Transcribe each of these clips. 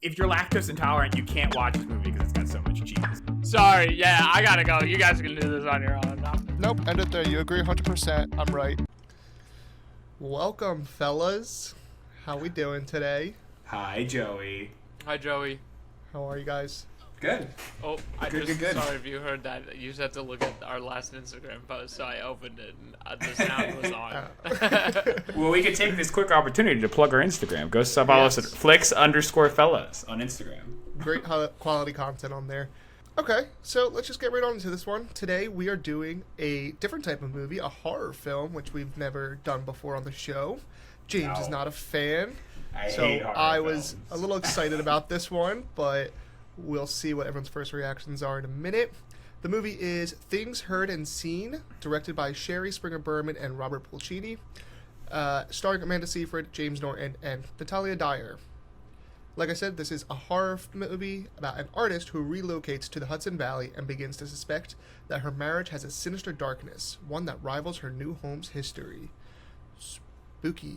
if you're lactose intolerant, you can't watch this movie because it's got so much cheese. Sorry, yeah, I gotta go. You guys can do this on your own now. Nope, end it there. You agree 100%. I'm right. Welcome, fellas. How we doing today? Hi, Joey. Hi, Joey. How are you guys? Good. Oh, Good. sorry if you heard that. You just have to look at our last Instagram post, so I opened it and the sound was on. Well, we could take this quick opportunity to plug our Instagram. Go follow us at flicks_fellas on Instagram. Great quality content on there. Okay, so let's just get right on into this one. Today we are doing a different type of movie, a horror film, which we've never done before on the show. James is not a fan, I so hate horror I was films. a little excited about this one, but we'll see what everyone's first reactions are in a minute. The movie is Things Heard and Seen, directed by Sherry Springer Berman and Robert Pulcini, starring Amanda Seyfried, James Norton, and Natalia Dyer. Like I said, this is a horror movie about an artist who relocates to the Hudson Valley and begins to suspect that her marriage has a sinister darkness, one that rivals her new home's history. Spooky.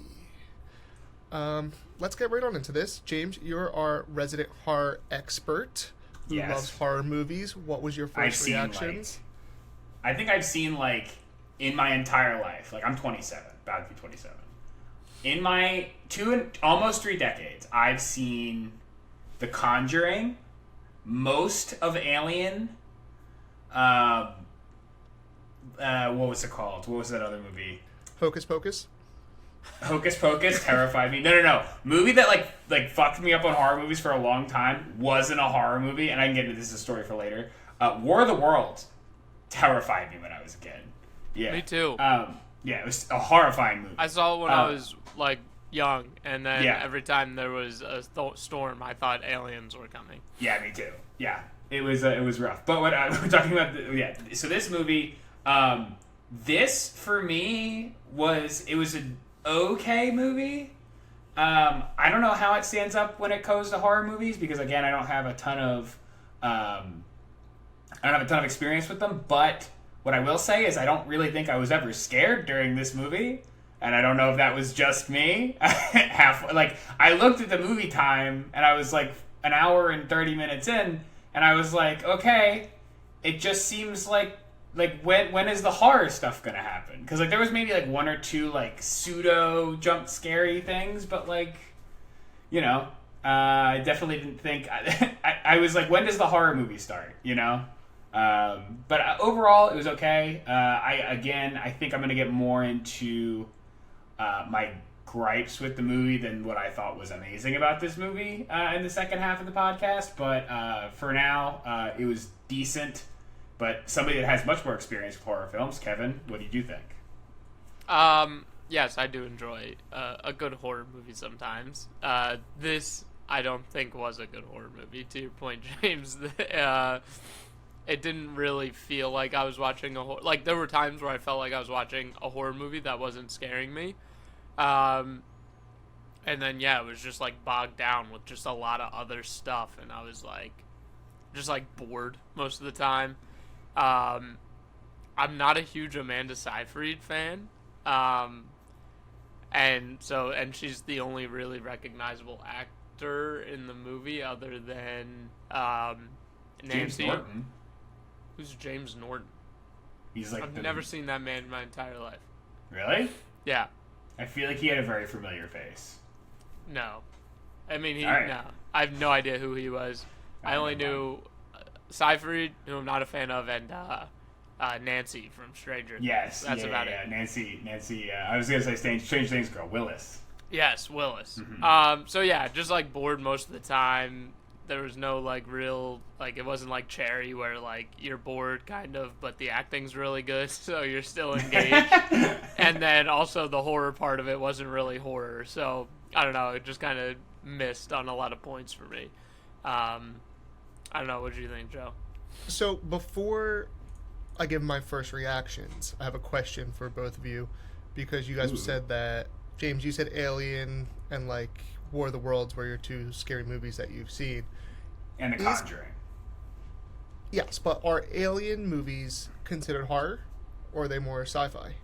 Let's get right on into this. James, you're our resident horror expert who Yes. loves horror movies. What was your first reactions? I think I've seen, in my entire life, I'm 27, about to be 27. In my almost 3 decades, I've seen The Conjuring, most of Alien, what was it called? What was that other movie? Hocus Pocus? Hocus Pocus terrified me. No. Movie that fucked me up on horror movies for a long time wasn't a horror movie, and I can get into this as a story for later. War of the Worlds terrified me when I was a kid. Yeah. Me too. Yeah, it was a horrifying movie. I saw it when I was young, and then Yeah. every time there was a storm, I thought aliens were coming. Yeah, me too. Yeah, it was rough. But what we're talking about, So this movie, this for me was an okay movie. I don't know how it stands up when it goes to horror movies because again, I don't have a ton of experience with them. But what I will say is I don't really think I was ever scared during this movie. And I don't know if that was just me. I looked at the movie time, and I was an hour and 30 minutes in, and I was like, okay, it just seems like when is the horror stuff gonna happen? Because there was maybe 1 or 2 pseudo jump scary things, but I definitely didn't think. I was like, when does the horror movie start? But overall, it was okay. I think I'm gonna get more into my gripes with the movie than what I thought was amazing about this movie in the second half of the podcast. But for now, it was decent. But somebody that has much more experience with horror films, Kevin, what did you think? Yes, I do enjoy a good horror movie sometimes. This, I don't think, was a good horror movie. To your point, James, it didn't really feel like I was watching a horror. There were times where I felt like I was watching a horror movie that wasn't scaring me. And then, it was just, bogged down with just a lot of other stuff. And I was, just, bored most of the time. I'm not a huge Amanda Seyfried fan. And she's the only really recognizable actor in the movie other than James Nancy. Norton. Who's James Norton? He's I've never seen that man in my entire life. Really? Yeah. I feel like he had a very familiar face. No. I mean, Alright. no. I have no idea who he was. I only knew Seyfried, who I'm not a fan of, and Nancy from Stranger Things. Yes, That's about it. Nancy. I was gonna say Strange Things girl, Willis. Yes, Willis. Mm-hmm. So yeah, just bored most of the time. There was no real it wasn't like Cherry where you're bored kind of, but the acting's really good, so you're still engaged. And then also the horror part of it wasn't really horror, so I don't know. It just kind of missed on a lot of points for me. I don't know. What do you think, Joe? So before I give my first reactions, I have a question for both of you because you guys said that, James, you said Alien and War of the Worlds were your 2 scary movies that you've seen. And The Conjuring. Yes, but are Alien movies considered horror or are they more sci-fi?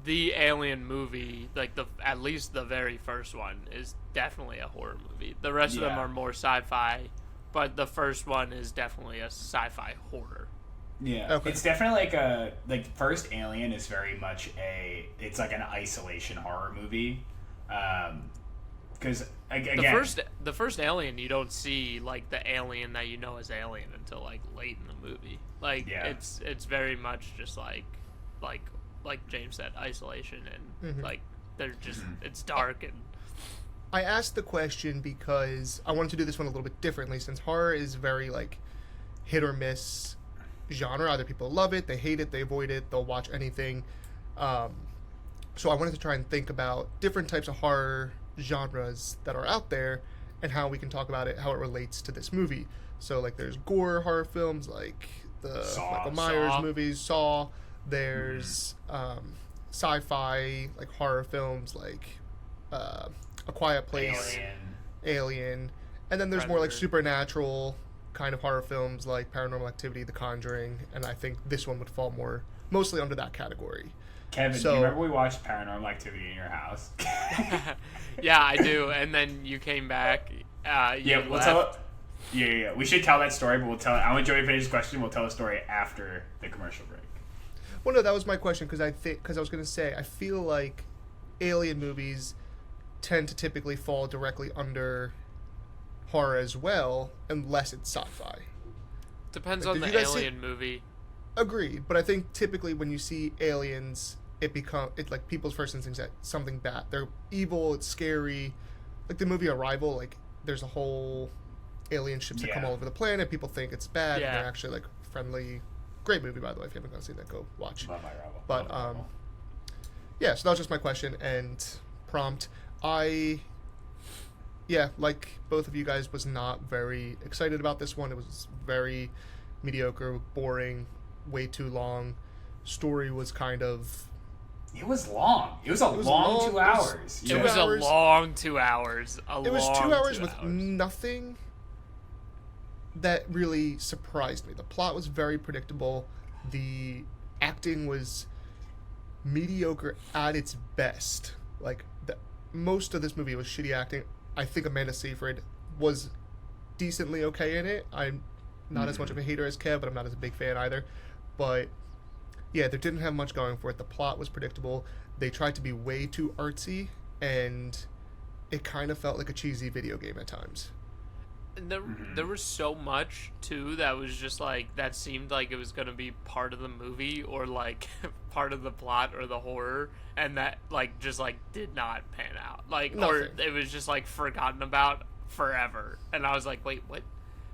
the Alien movie, like at least the very first one, is definitely a horror movie. The rest of them Yeah. are more sci-fi, but the first one is definitely a sci-fi horror. Yeah, Okay. it's definitely like first Alien is very much it's like an isolation horror movie, because again, The first Alien, you don't see like the alien that you know as Alien until like late in the movie. Like Yeah. it's very much just like James said, isolation and like they're just it's dark and I asked the question because I wanted to do this one a little bit differently, since horror is very like hit or miss genre. Either people love it, they hate it, they avoid it, they'll watch anything. So I wanted to try and think about different types of horror genres that are out there and how we can talk about it, how it relates to this movie. So like there's gore horror films like the Saw. Michael Myers Saw. movies, Saw. There's sci-fi like horror films like A Quiet Place, Alien, and then there's more like Predator. supernatural kind of horror films like Paranormal Activity, The Conjuring, and I think this one would fall mostly under that category. Kevin, do So- you remember we watched Paranormal Activity in your house? yeah, I do. And then you came back. Yeah, we'll tell. Yeah. We should tell that story, but we'll tell it. I want Joey to finish his question. We'll tell the story after the commercial break. Well, no, that was my question because I was going to say I feel like alien movies tend to typically fall directly under horror as well, unless it's sci-fi. Depends Like, on did the you guys see- Alien movie. Agreed, but I think typically when you see aliens, it like people's first instincts that something bad. They're evil. It's scary. Like the movie Arrival, like there's a whole alien ships that come Yeah. all over the planet. People think it's bad. Yeah. And they're actually like friendly. Great movie, by the way. If you haven't seen that, go watch. Love my rival. But yeah, so that was just my question and prompt. Yeah, like both of you guys, was not very excited about this one. It was very mediocre, boring, way too long. Story was kind of it was long. It was a was long long. 2 hours. It Two was hours. a long 2 hours. it was 2 hours with nothing that really surprised me. The plot was very predictable. The acting was mediocre at its best. Like most of this movie was shitty acting. I think Amanda Seyfried was decently okay in it. I'm not as much of a hater as Kev, but I'm not as a big fan either. But yeah, they didn't have much going for it. The plot was predictable. They tried to be way too artsy, and it kind of felt like a cheesy video game at times. And there was so much too that was just like that seemed like it was gonna be part of the movie or like part of the plot or the horror, and that like just like did not pan out. Like or Nothing. it was just like forgotten about forever. And I was like, wait,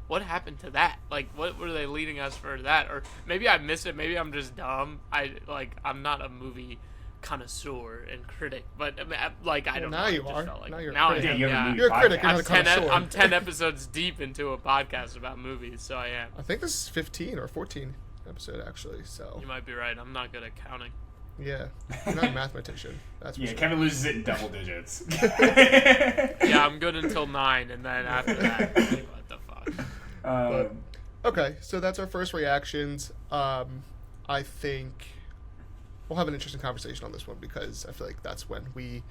what happened to that? Like what were they leading us for that? Or maybe I missed it. Maybe I'm just dumb. I'm not a movie connoisseur and critic, but I mean, like I don't now know. you It just are. felt like Now you're a now critic. I Yeah, am. you have a Yeah. movie You're a critic, you're podcast. not a connoisseur. I'm 10 episodes deep into a podcast about movies, so I am. I think this is 15 or 14 episode actually. So You might be right. I'm not good at counting. yeah, you're not a mathematician. That's for Yeah, sure. Kevin loses it in double digits. Yeah, I'm good until 9, and then after that, like, what the fuck? Okay, so that's our first reactions. I think we'll have an interesting conversation on this one because I feel like that's when we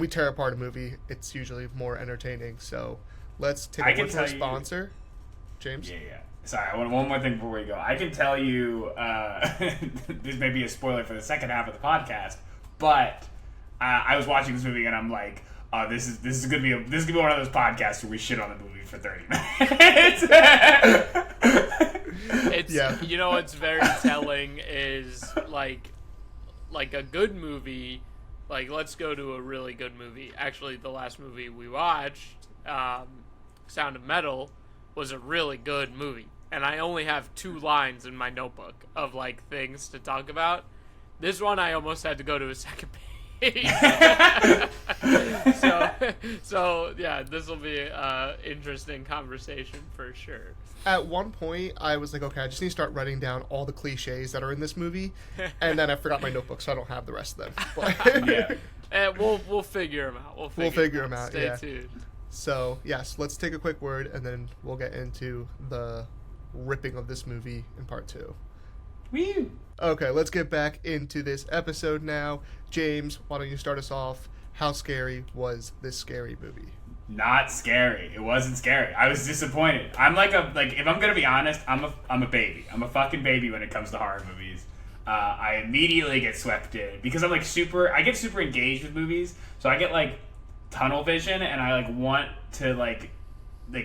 tear apart a movie, it's usually more entertaining. So let's take I a can word from our tell you- sponsor, James. Yeah. Sorry, I want one more thing before we go. I can tell you, this may be a spoiler for the second half of the podcast, but I was watching this movie and I'm like, oh, this is gonna be one of those podcasts where we shit on the movie for 30 minutes. It's Yeah. You know what's very telling is like a good movie. Like let's go to a really good movie. Actually, the last movie we watched, Sound of Metal, was a really good movie, and I only have 2 lines in my notebook of like things to talk about. This one I almost had to go to a second page. so yeah, this will be an interesting conversation for sure. At one point, I was like, okay, I just need to start writing down all the cliches that are in this movie, and then I forgot my notebook, so I don't have the rest of them. But Yeah. And we'll figure them out. We'll figure 'em out, Stay yeah. tuned. So, yes, let's take a quick word, and then we'll get into the ripping of this movie in part 2. Woo! Okay, let's get back into this episode now. James, why don't you start us off? How scary was this scary movie? Not scary. It wasn't scary. I was disappointed. I'm like if I'm gonna be honest, I'm a baby. I'm a fucking baby when it comes to horror movies. I immediately get swept in because I'm like I get super engaged with movies, so I get like tunnel vision, and I like want to like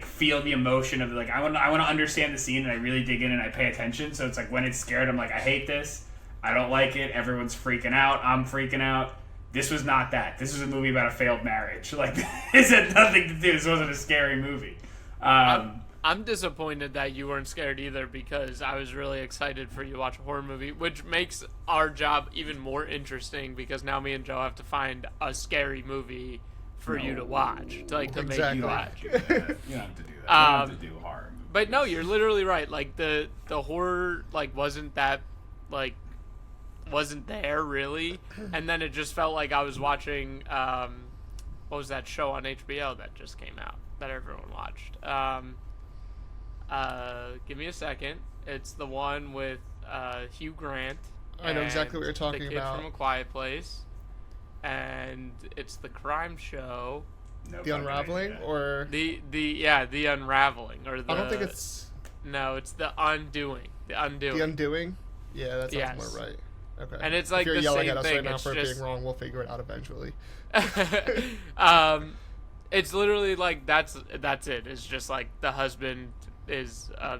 feel the emotion of like I want to understand the scene, and I really dig in and I pay attention. So it's like when it's scared, I'm like, I hate this. I don't like it. Everyone's freaking out. I'm freaking out. This was not that. This was a movie about a failed marriage. Like, this had nothing to do. This wasn't a scary movie. I'm disappointed that you weren't scared either, because I was really excited for you to watch a horror movie, which makes our job even more interesting, because now me and Joe have to find a scary movie for you to watch, to make Exactly. you watch. You don't have to do that. You don't have to do horror movies. But no, you're literally right. Like the horror wasn't there really, and then it just felt like I was watching what was that show on HBO that just came out that everyone watched? Give me a second. It's the one with Hugh Grant. I know exactly what you're the talking kid about. from A Quiet Place, and it's the crime show. No The fucking Unraveling, idea. or The Unraveling, or the. I don't think it's No, it's the Undoing. The Undoing. The Undoing. Yeah, that sounds Yes. more right. Okay. And it's like if you're the yelling same at us thing. right now It's for just being wrong, we'll figure it out eventually. It's literally like that's it. It's just like the husband is a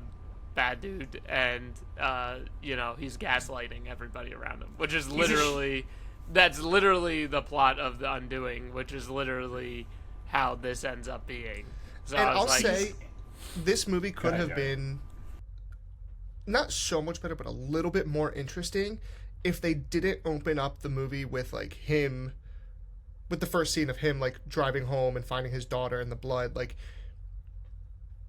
bad dude, and he's gaslighting everybody around him, which is literally that's literally the plot of The Undoing, which is literally how this ends up being. So And I was I'll like, say, this movie could ahead, have Joey. been not so much better, but a little bit more interesting if they didn't open up the movie with him, with the first scene of him driving home and finding his daughter in the blood.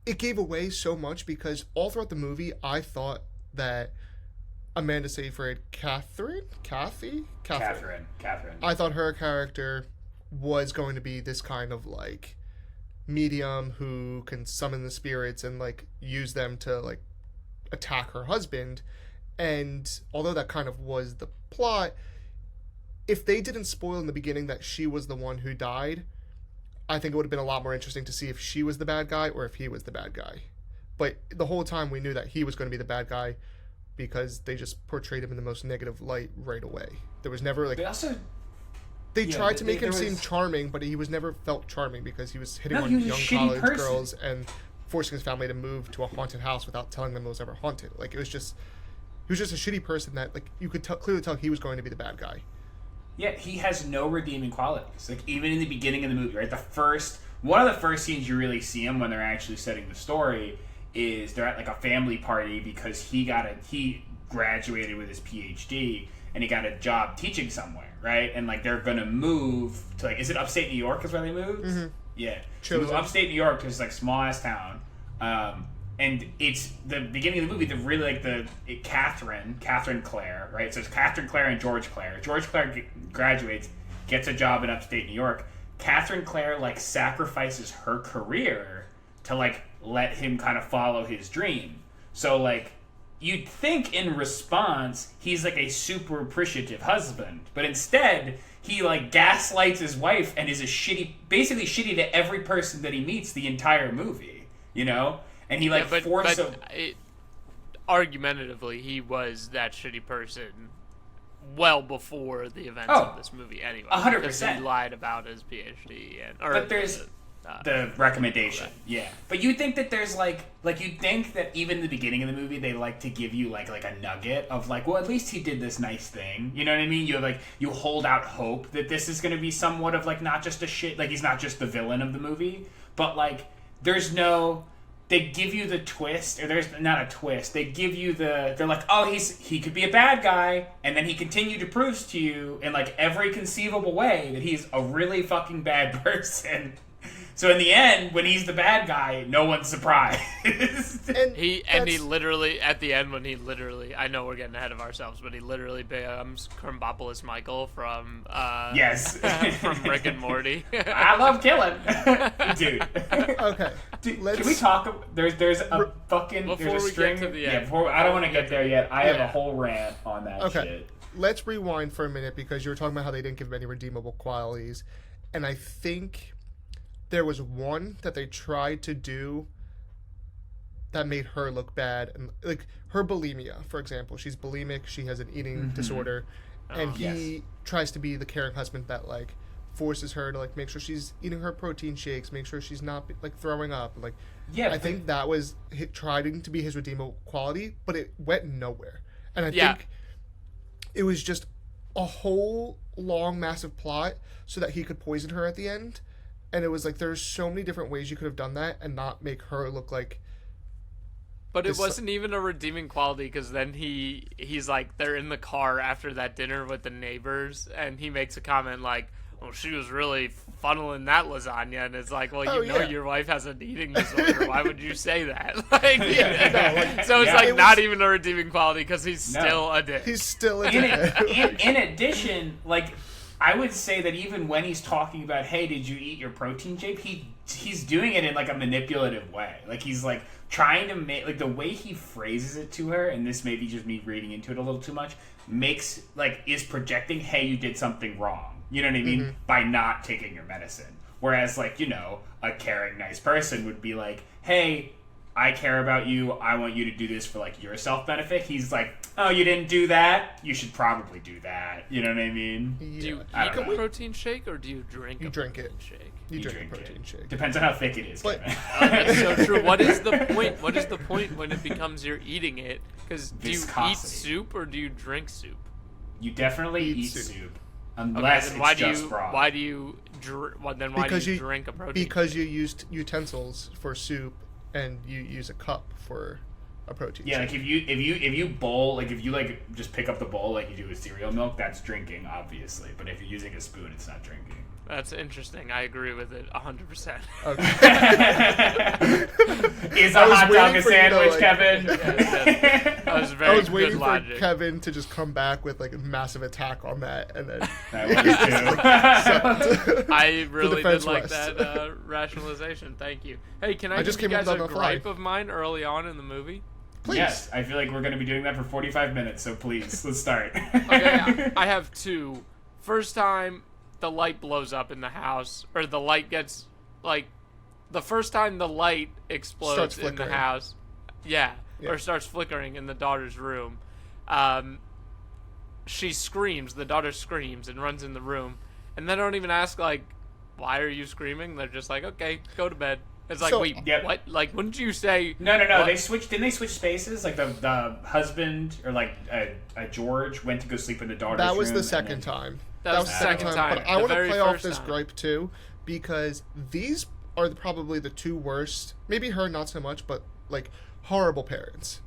It gave away so much, because all throughout the movie I thought that Amanda Seyfried, Catherine. I thought her character was going to be this kind of medium who can summon the spirits and use them to attack her husband. And although that kind of was the plot, if they didn't spoil in the beginning that she was the one who died, I think it would have been a lot more interesting to see if she was the bad guy or if he was the bad guy. But the whole time we knew that he was going to be the bad guy, because they just portrayed him in the most negative light right away. There was never They also they yeah, tried to make him there seem was- charming, but he was never felt charming because he was hitting No, on he was a young shitty college person. girls and forcing his family to move to a haunted house without telling them it was ever haunted. He was just a shitty person that you could clearly tell he was going to be the bad guy. Yeah, he has no redeeming qualities. Even in the beginning of the movie, right? One of the first scenes you really see him when they're actually setting the story is they're at a family party because he graduated with his PhD and he got a job teaching somewhere, right? And they're gonna move to is it upstate New York is where they moved? Mm-hmm. Yeah, so move upstate New York to this small ass town. And it's the beginning of the movie. Catherine Clare, right? So it's Catherine Clare and George Clare. George Clare graduates, gets a job in upstate New York. Catherine Clare sacrifices her career to let him kind of follow his dream. So you'd think in response he's a super appreciative husband, but instead he gaslights his wife and is basically shitty to every person that he meets the entire movie. And he argumentatively, he was that shitty person well before the events Oh, of this movie anyway. 100%. Because he lied about his PhD But there's the recommendation, yeah. But you think that there's you think that even in the beginning of the movie they to give you like a nugget of well, at least he did this nice thing. You know what I mean? You have you hold out hope that this is going to be somewhat of not just a shit, he's not just the villain of the movie, but there's no. They give you the twist, or there's not a twist. They give you they're he could be a bad guy, and then he continued to prove to you in every conceivable way that he's a really fucking bad person. So in the end, when he's the bad guy, no one's surprised. And He that's- literally at the end when he literally, I know we're getting ahead of ourselves, but he literally becomes Krumbopolis Michael from Yes. from Rick and Morty. I love killing, dude. Okay. Dude, Let's- can we talk? There's a fucking Before there's a we string. get to the Yeah, end. before I don't want to get there yet. I have Yeah. a whole rant on that Okay. shit. Let's rewind for a minute because you were talking about how they didn't give him any redeemable qualities. And I think there was one that they tried to do that made her look bad. And like her bulimia, for example. She's bulimic, she has an eating disorder. And Oh. he tries to be the caring husband that like forces her to like make sure she's eating her protein shakes, make sure she's not like throwing up. Like Yeah, I think that was trying to be his redeemable quality, but it went nowhere. And I Yeah. think it was just a whole long, massive plot so that he could poison her at the end. And it was like there's so many different ways you could have done that and not make her look like. But it This- wasn't even a redeeming quality because then he's like they're in the car after that dinner with the neighbors and he makes a comment like, well, she was really funneling that lasagna, and it's like, well, Oh, you know yeah. your wife has an eating disorder. Why would you say that? Like, no, so it's yeah. like It not was- even a redeeming quality because he's No. still a dick. He's still a in, dick. in addition, like I would say that even when he's talking about, hey, did you eat your protein shake? He's doing it in like a manipulative way. Like he's like trying to make like the way he phrases it to her, and this may be just me reading into it a little too much, makes like is projecting, hey, you did something wrong. You know what I mean? By not taking your medicine. Whereas like, you know, a caring, nice person would be like, hey, I care about you. I want you to do this for like your self benefit. He's like, oh, you didn't do that? You should probably do that. You know what I mean? Do you I eat don't a know. protein shake or do you drink You a drink protein it. shake? You You drink a protein it. shake. Depends on how thick it is, But- Kevin. That's so true. What is the point? What is the point when it becomes you're eating it? Because do you eat Viscosity. soup or do you drink soup? You definitely Eat eat soup. soup. Okay, Unless then it's why do just you broth. why do you then why Because do you you- drink a protein? Because you used utensils for soup and you use a cup for a protein Yeah, shake. like if you bowl, like if you like just pick up the bowl like you do with cereal milk, that's drinking, obviously. But if you're using a spoon, it's not drinking. That's interesting. I agree with it 100%. Is a I was hot dog waiting a for you to, sandwich, like- Kevin? That was very I was good waiting for logic. Kevin to just come back with like a massive attack on that, and then That was too. I really did defense like West. that rationalization. Thank you. Hey, can I, I just give you came up guys with a that on the fly. gripe of mine early on in the movie? Please. Yes, I feel like we're going to be doing that for 45 minutes, so please, let's start. Okay, I have two. First time the light blows up in the house, or the light gets, like, the first time the light explodes Starts in the flickering. house. Yeah, Yeah. or starts flickering in the daughter's room. She screams, the daughter screams and runs in the room, and they don't even ask, like, why are you screaming? They're just like, okay, go to bed. It's like, So- wait, Yep. what? Like, wouldn't you say... No. what? They switched. Didn't they switch spaces? Like the husband or like George went to go sleep in the daughter's room. That was the and second then- time. That was the second time. But I The want to very play off first this time. gripe too, because these are probably the two worst. Maybe her not so much, but like horrible parents.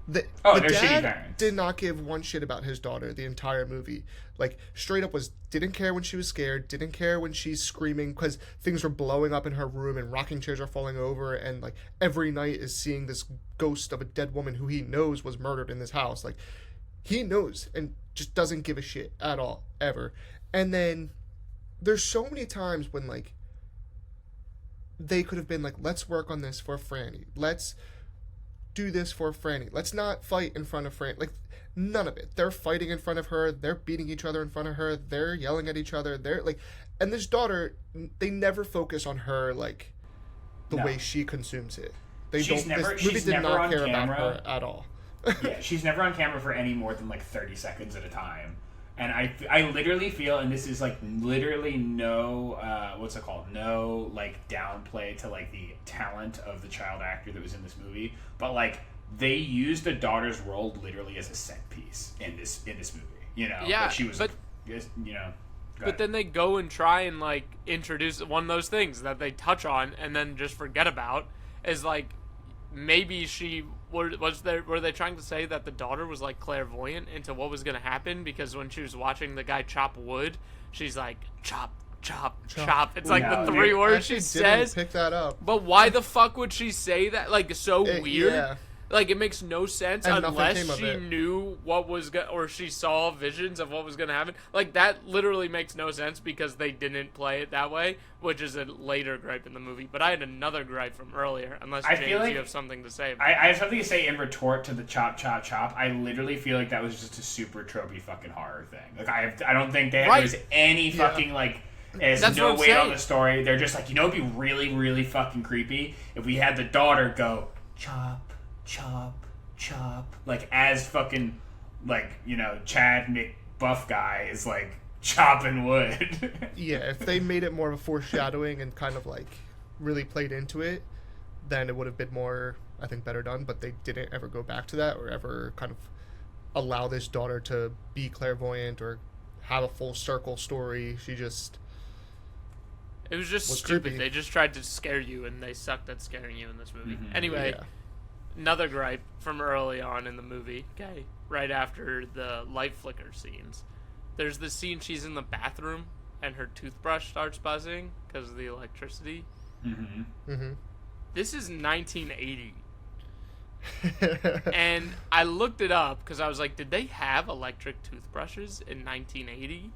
The They're shitty dad parents. did not give one shit about his daughter the entire movie. Like straight up didn't care when she was scared, didn't care when she's screaming because things were blowing up in her room and rocking chairs are falling over, and like every night is seeing this ghost of a dead woman who he knows was murdered in this house. Like he knows and just doesn't give a shit at all ever. And then there's so many times when like they could have been like, let's work on this for Franny. Let's do this for Franny. Let's not fight in front of Franny. Like, none of it. They're fighting in front of her. They're beating each other in front of her. They're yelling at each other. They're like, and this daughter, they never focus on her like the No. way she consumes it. They She's don't. never- This movie she's did never not on care camera. about her at all. Yeah, she's never on camera for any more than like 30 seconds at a time. And I literally feel, and this is like literally no, what's it called? No like downplay to like the talent of the child actor that was in this movie, but like they used the daughter's role literally as a set piece in this movie. You know, Yeah, like she was, but- you know. Go But ahead. then they go and try and like introduce one of those things that they touch on and then just forget about is like maybe she were they trying to say that the daughter was like clairvoyant into what was going to happen because when she was watching the guy chop wood, she's like chop chop, Chop. chop. It's like No, the three dude. words she Actually didn't says. pick that up. But why the fuck would she say that? Like, so weird. Yeah. Like, it makes no sense And nothing unless came of she it. knew what was or she saw visions of what was gonna happen. Like, that literally makes no sense because they didn't play it that way, which is a later gripe in the movie. But I had another gripe from earlier. Unless I James, feel like you have something to say. I have something to say in retort to the chop, chop, chop. I literally feel like that was just a super tropey fucking horror thing. Like I don't think Right. there's any fucking like. There's That's no what I'm weight on saying. the story. They're just like, you know, it'd be really, really fucking creepy if we had the daughter go chop, chop, chop, like as fucking like, you know, Chad McBuff guy is like chopping wood. Yeah, if they made it more of a foreshadowing and kind of like really played into it, then it would have been more, I think, better done. But they didn't ever go back to that or ever kind of allow this daughter to be clairvoyant or have a full circle story. She just It was just was stupid. creepy. They just tried to scare you, and they sucked at scaring you in this movie. Anyway, yeah. another gripe from early on in the movie. Okay, right after the light flicker scenes, there's this scene she's in the bathroom and her toothbrush starts buzzing because of the electricity. Mm-hmm. This is 1980, and I looked it up because I was like, did they have electric toothbrushes in 1980?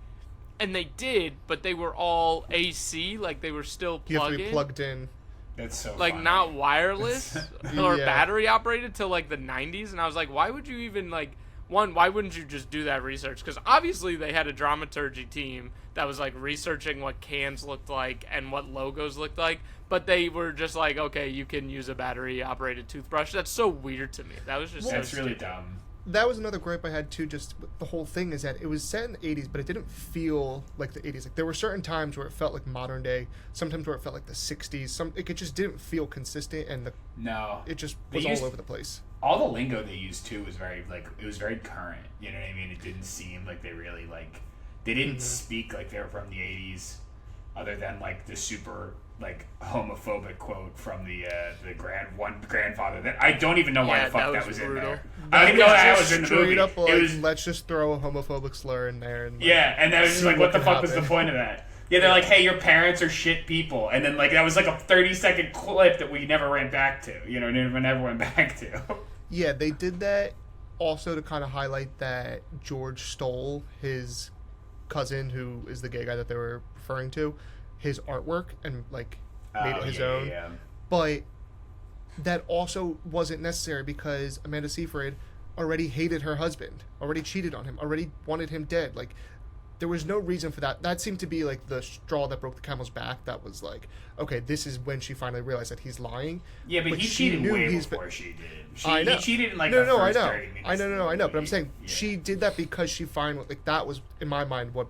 And they did, but they were all AC, like they were still You have to be plug-in. plugged in. That's so Like funny. not wireless or Yeah. battery operated till like the 90s, and I was like, why would you even like why wouldn't you just do that research? Because obviously they had a dramaturgy team that was like researching what cans looked like and what logos looked like, but they were just like, okay, you can use a battery operated toothbrush. That's so weird to me. That was just That's so really stupid. dumb. That was another gripe I had too. Just with the whole thing is that it was set in the 80s, but it didn't feel like the 80s. Like there were certain times where it felt like modern day, sometimes where it felt like the 60s. It just didn't feel consistent, and No. it just They was used- all over the place. All the lingo they used too was very like it was very current. You know what I mean? It didn't seem like they really like they didn't speak like they were from the 80s, other than like the super like homophobic quote from the grandfather. That I don't even know why Yeah, the fuck that that was was in brutal. there. I don't even know that was in the straight movie. up like, It was let's just throw a homophobic slur in there. And like, yeah, and that was just see like, what the could fuck was the happen. point of that? Yeah, they're like, hey, your parents are shit people, and then like that was like a 30-second clip that we never went back to. You know, never went back to. Yeah, they did that also to kind of highlight that George stole his cousin, who is the gay guy that they were referring to, his artwork and like made it his own. Yeah. But that also wasn't necessary because Amanda Seyfried already hated her husband, already cheated on him, already wanted him dead. Like, there was no reason for that. That seemed to be like the straw that broke the camel's back. That was like, okay, this is when she finally realized that he's lying. Yeah, but he she cheated knew way he's before been- she did. I know. He cheated in like no, the no, I first know. 30 minutes. I know, I know. But I'm saying Yeah. she did that because she finally, like, that was, in my mind, what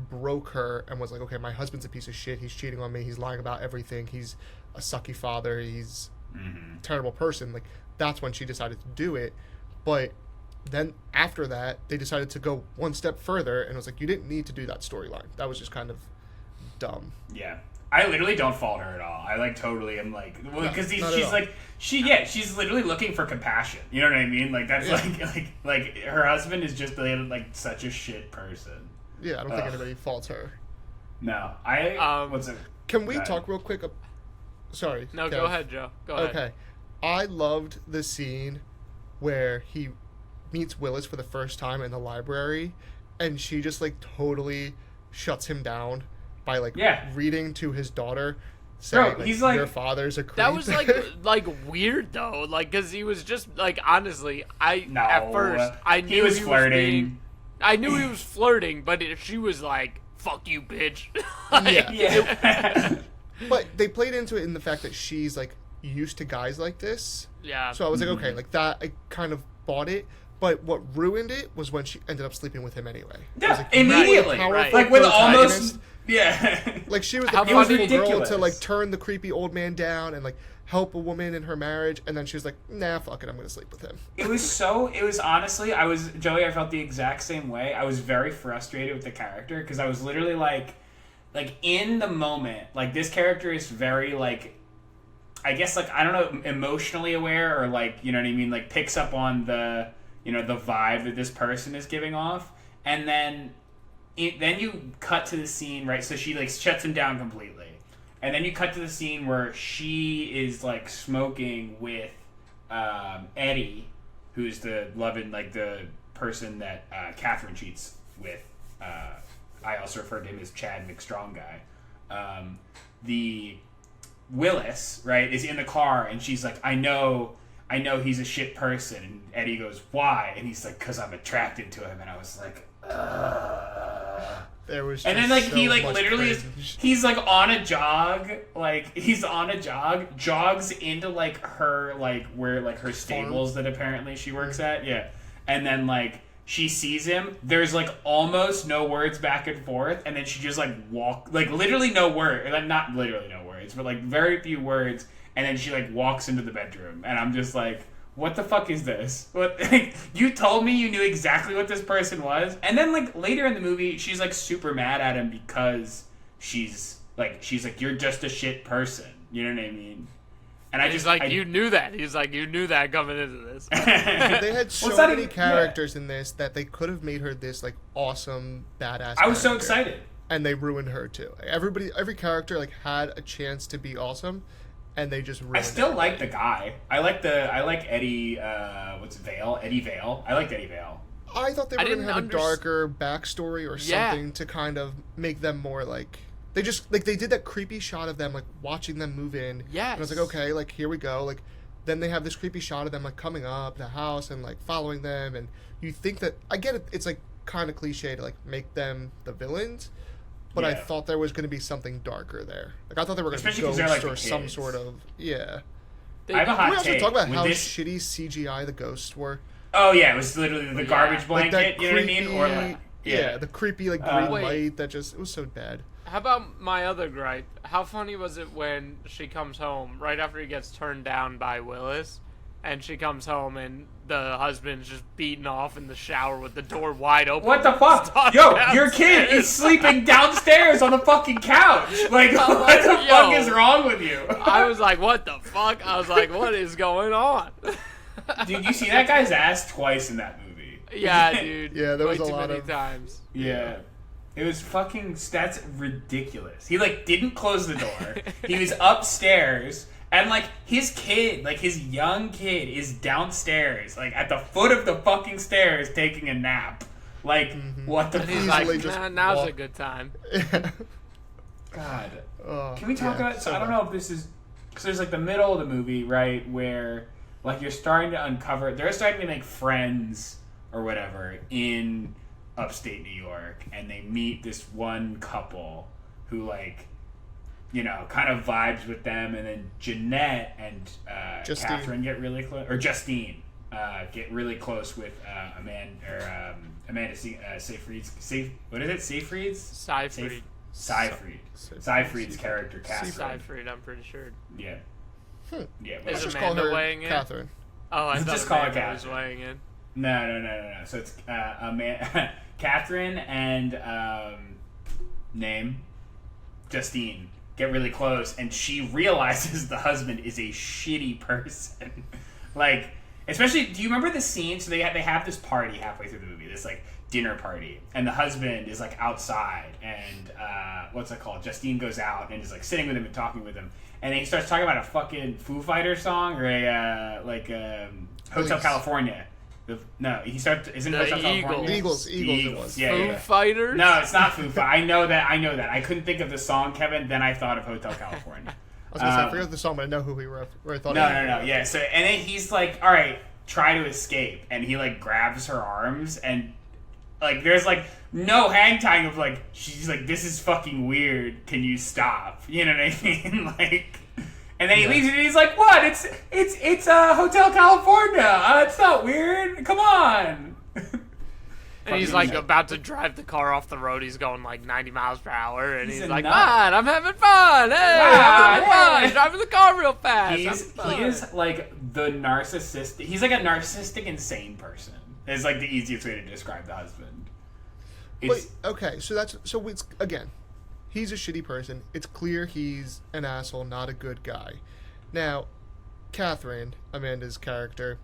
broke her and was like, okay, my husband's a piece of shit. He's cheating on me. He's lying about everything. He's a sucky father. He's a terrible person. Like, that's when she decided to do it. But then after that, they decided to go one step further and it was like, you didn't need to do that storyline. That was just kind of dumb. Yeah. I literally don't fault her at all. I like totally am like because not at she's all. like she's literally looking for compassion. You know what I mean? Like that's Yeah. like her husband is just like such a shit person. Yeah, I don't think Ugh. anybody faults her. No, I what's it? Can we Go ahead. talk real quick? Sorry. No, Kev. go ahead, Joe. Go ahead. Okay. I loved the scene where he meets Willis for the first time in the library and she just like totally shuts him down by like Yeah. reading to his daughter saying Bro, he's like- your father's a creep. That was like weird though, like because he was just like honestly, No, at first I knew he was flirting. I knew he was flirting, but she was like, "Fuck you, bitch." Like, Yeah. Yeah. But they played into it in the fact that she's like used to guys like this. yeah. So I was like, okay, like that I kind of bought it. But what ruined it was when she ended up sleeping with him anyway. It was, Yeah, like, immediately. powerful Right. Like with protagonist. almost yeah. Like she was How the powerful funny- girl ridiculous. to like turn the creepy old man down and like help a woman in her marriage, and then she was like, "Nah, fuck it, I'm gonna sleep with him." It was honestly, Joey, I felt the exact same way. I was very frustrated with the character because I was literally like in the moment, like this character is very like, I guess like, I don't know, emotionally aware or like, you know what I mean? Like picks up on the, you know, the vibe that this person is giving off. And then then you cut to the scene, right? So she like shuts him down completely, and then you cut to the scene where she is like smoking with Eddie, who's the loving like the person that Catherine cheats with. I also refer to him as Chad McStrong guy. The Willis, right, is in the car, and she's like, I know he's a shit person. And Eddie goes, why? And he's like, because I'm attracted to him. And I was like, There was and then just like so he like much literally cringe. he's like on a jog, jogs into like her like where like her stables that apparently she works at, yeah. And then like she sees him, there's like almost no words back and forth, and then she just like literally no word, like not literally no words, but like very few words, and then she like walks into the bedroom, and I'm just like, what the fuck is this? What like, you told me you knew exactly what this person was, and then like later in the movie, she's like super mad at him because she's like you're just a shit person. You know what I mean? And He's like, you knew that. He's like, you knew that coming into this. They had so Well, it's not many even- characters in this that they could have made her this like awesome badass. I was so character. excited. And they ruined her too. Every character like had a chance to be awesome, and they just ruined. I still it. like the guy. I like Eddie. What's Vale? Eddie Vale. I liked Eddie Vale. I thought they I were gonna didn't have a darker backstory or Yeah. something to kind of make them more like. They just like they did that creepy shot of them like watching them move in. Yes. And I was like, okay, like here we go. Like then they have this creepy shot of them like coming up the house and like following them, and you think that I get it. It's like kind of cliche to like make them the villains, but I Yeah. thought there was going to be something darker there. Like I thought they were going to be Especially 'cause ghosts they're, like, or the some kids. sort of yeah. They- I have a Can hot we also take. talk about With how this- shitty CGI the ghosts were? Oh yeah, it was literally the garbage Like blanket. that You know what I mean? Or like yeah, the creepy like green Wait. light that just it was so bad. How about my other gripe? How funny was it when she comes home right after he gets turned down by Willis, and she comes home and the husband's just beaten off in the shower with the door wide open? What the fuck? Stuck Yo, your kid downstairs. is sleeping downstairs on the fucking couch. Like, what the Yo. fuck is wrong with you? I was like, what the fuck? I was like, what is going on? Dude, you see that guy's ass twice in that movie. Yeah, dude. Yeah, there was way a too lot many of- times. Yeah. It was fucking, that's ridiculous. He, like, didn't close the door. He was upstairs, and, like, his kid, like, his young kid is downstairs, like, at the foot of the fucking stairs taking a nap. Like, what the And he's fuck? Easily like, just now's a walk- good time. God. Oh, Can we talk yeah, about, so I don't bad. know if this is, because there's, like, the middle of the movie, right, where, like, you're starting to uncover, they're starting to make friends, or whatever, in upstate New York, and they meet this one couple who, like, you know, kind of vibes with them, and then Jeanette and Justine. Catherine get really close, or Justine get really close with Amanda Seyfried's, what is it, Seyfried's? Seyfried. Seyfried. Seyfried's character, Catherine. Seyfried, I'm pretty sure. Yeah. Hmm. Yeah. Is Let's whatever. just Amanda call her weighing in? Catherine. Oh, I Just thought call her Amanda was Catherine. weighing in. No. So it's Catherine and name Justine get really close, and she realizes the husband is a shitty person. Like, especially, do you remember the scene? So they have this party halfway through the movie, this like dinner party, and the husband is like outside, and what's it called? Justine goes out and is like sitting with him and talking with him, and then he starts talking about a fucking Foo Fighters song or a Hotel Police. California. No, he starts. Isn't The Hotel California? Eagles it was. Yeah, Foo yeah. Fighters? No, it's not Foo Fighters. I know that. I couldn't think of the song, Kevin. Then I thought of Hotel California. I was gonna say I forgot the song, but I know who we were. Where I thought. No. Yeah. So and then he's like, "All right, try to escape," and he like grabs her arms, and like there's like no hang time of like she's like, "This is fucking weird. Can you stop?" You know what I mean? Like. And then he leaves and he's like, "What? It's Hotel California. It's not weird. Come on." And he's like about to drive the car off the road. He's going like 90 miles per hour, and He's he's a like, nut. "Man, I'm having fun. Hey, Ah, I'm having fun. yeah. Driving the car real fast." He is like the narcissistic. He's like a narcissistic, insane person. Is like the easiest way to describe the husband. But It's, okay, so it's again, he's a shitty person. It's clear he's an asshole, not a good guy. Now, Catherine, Amanda's character,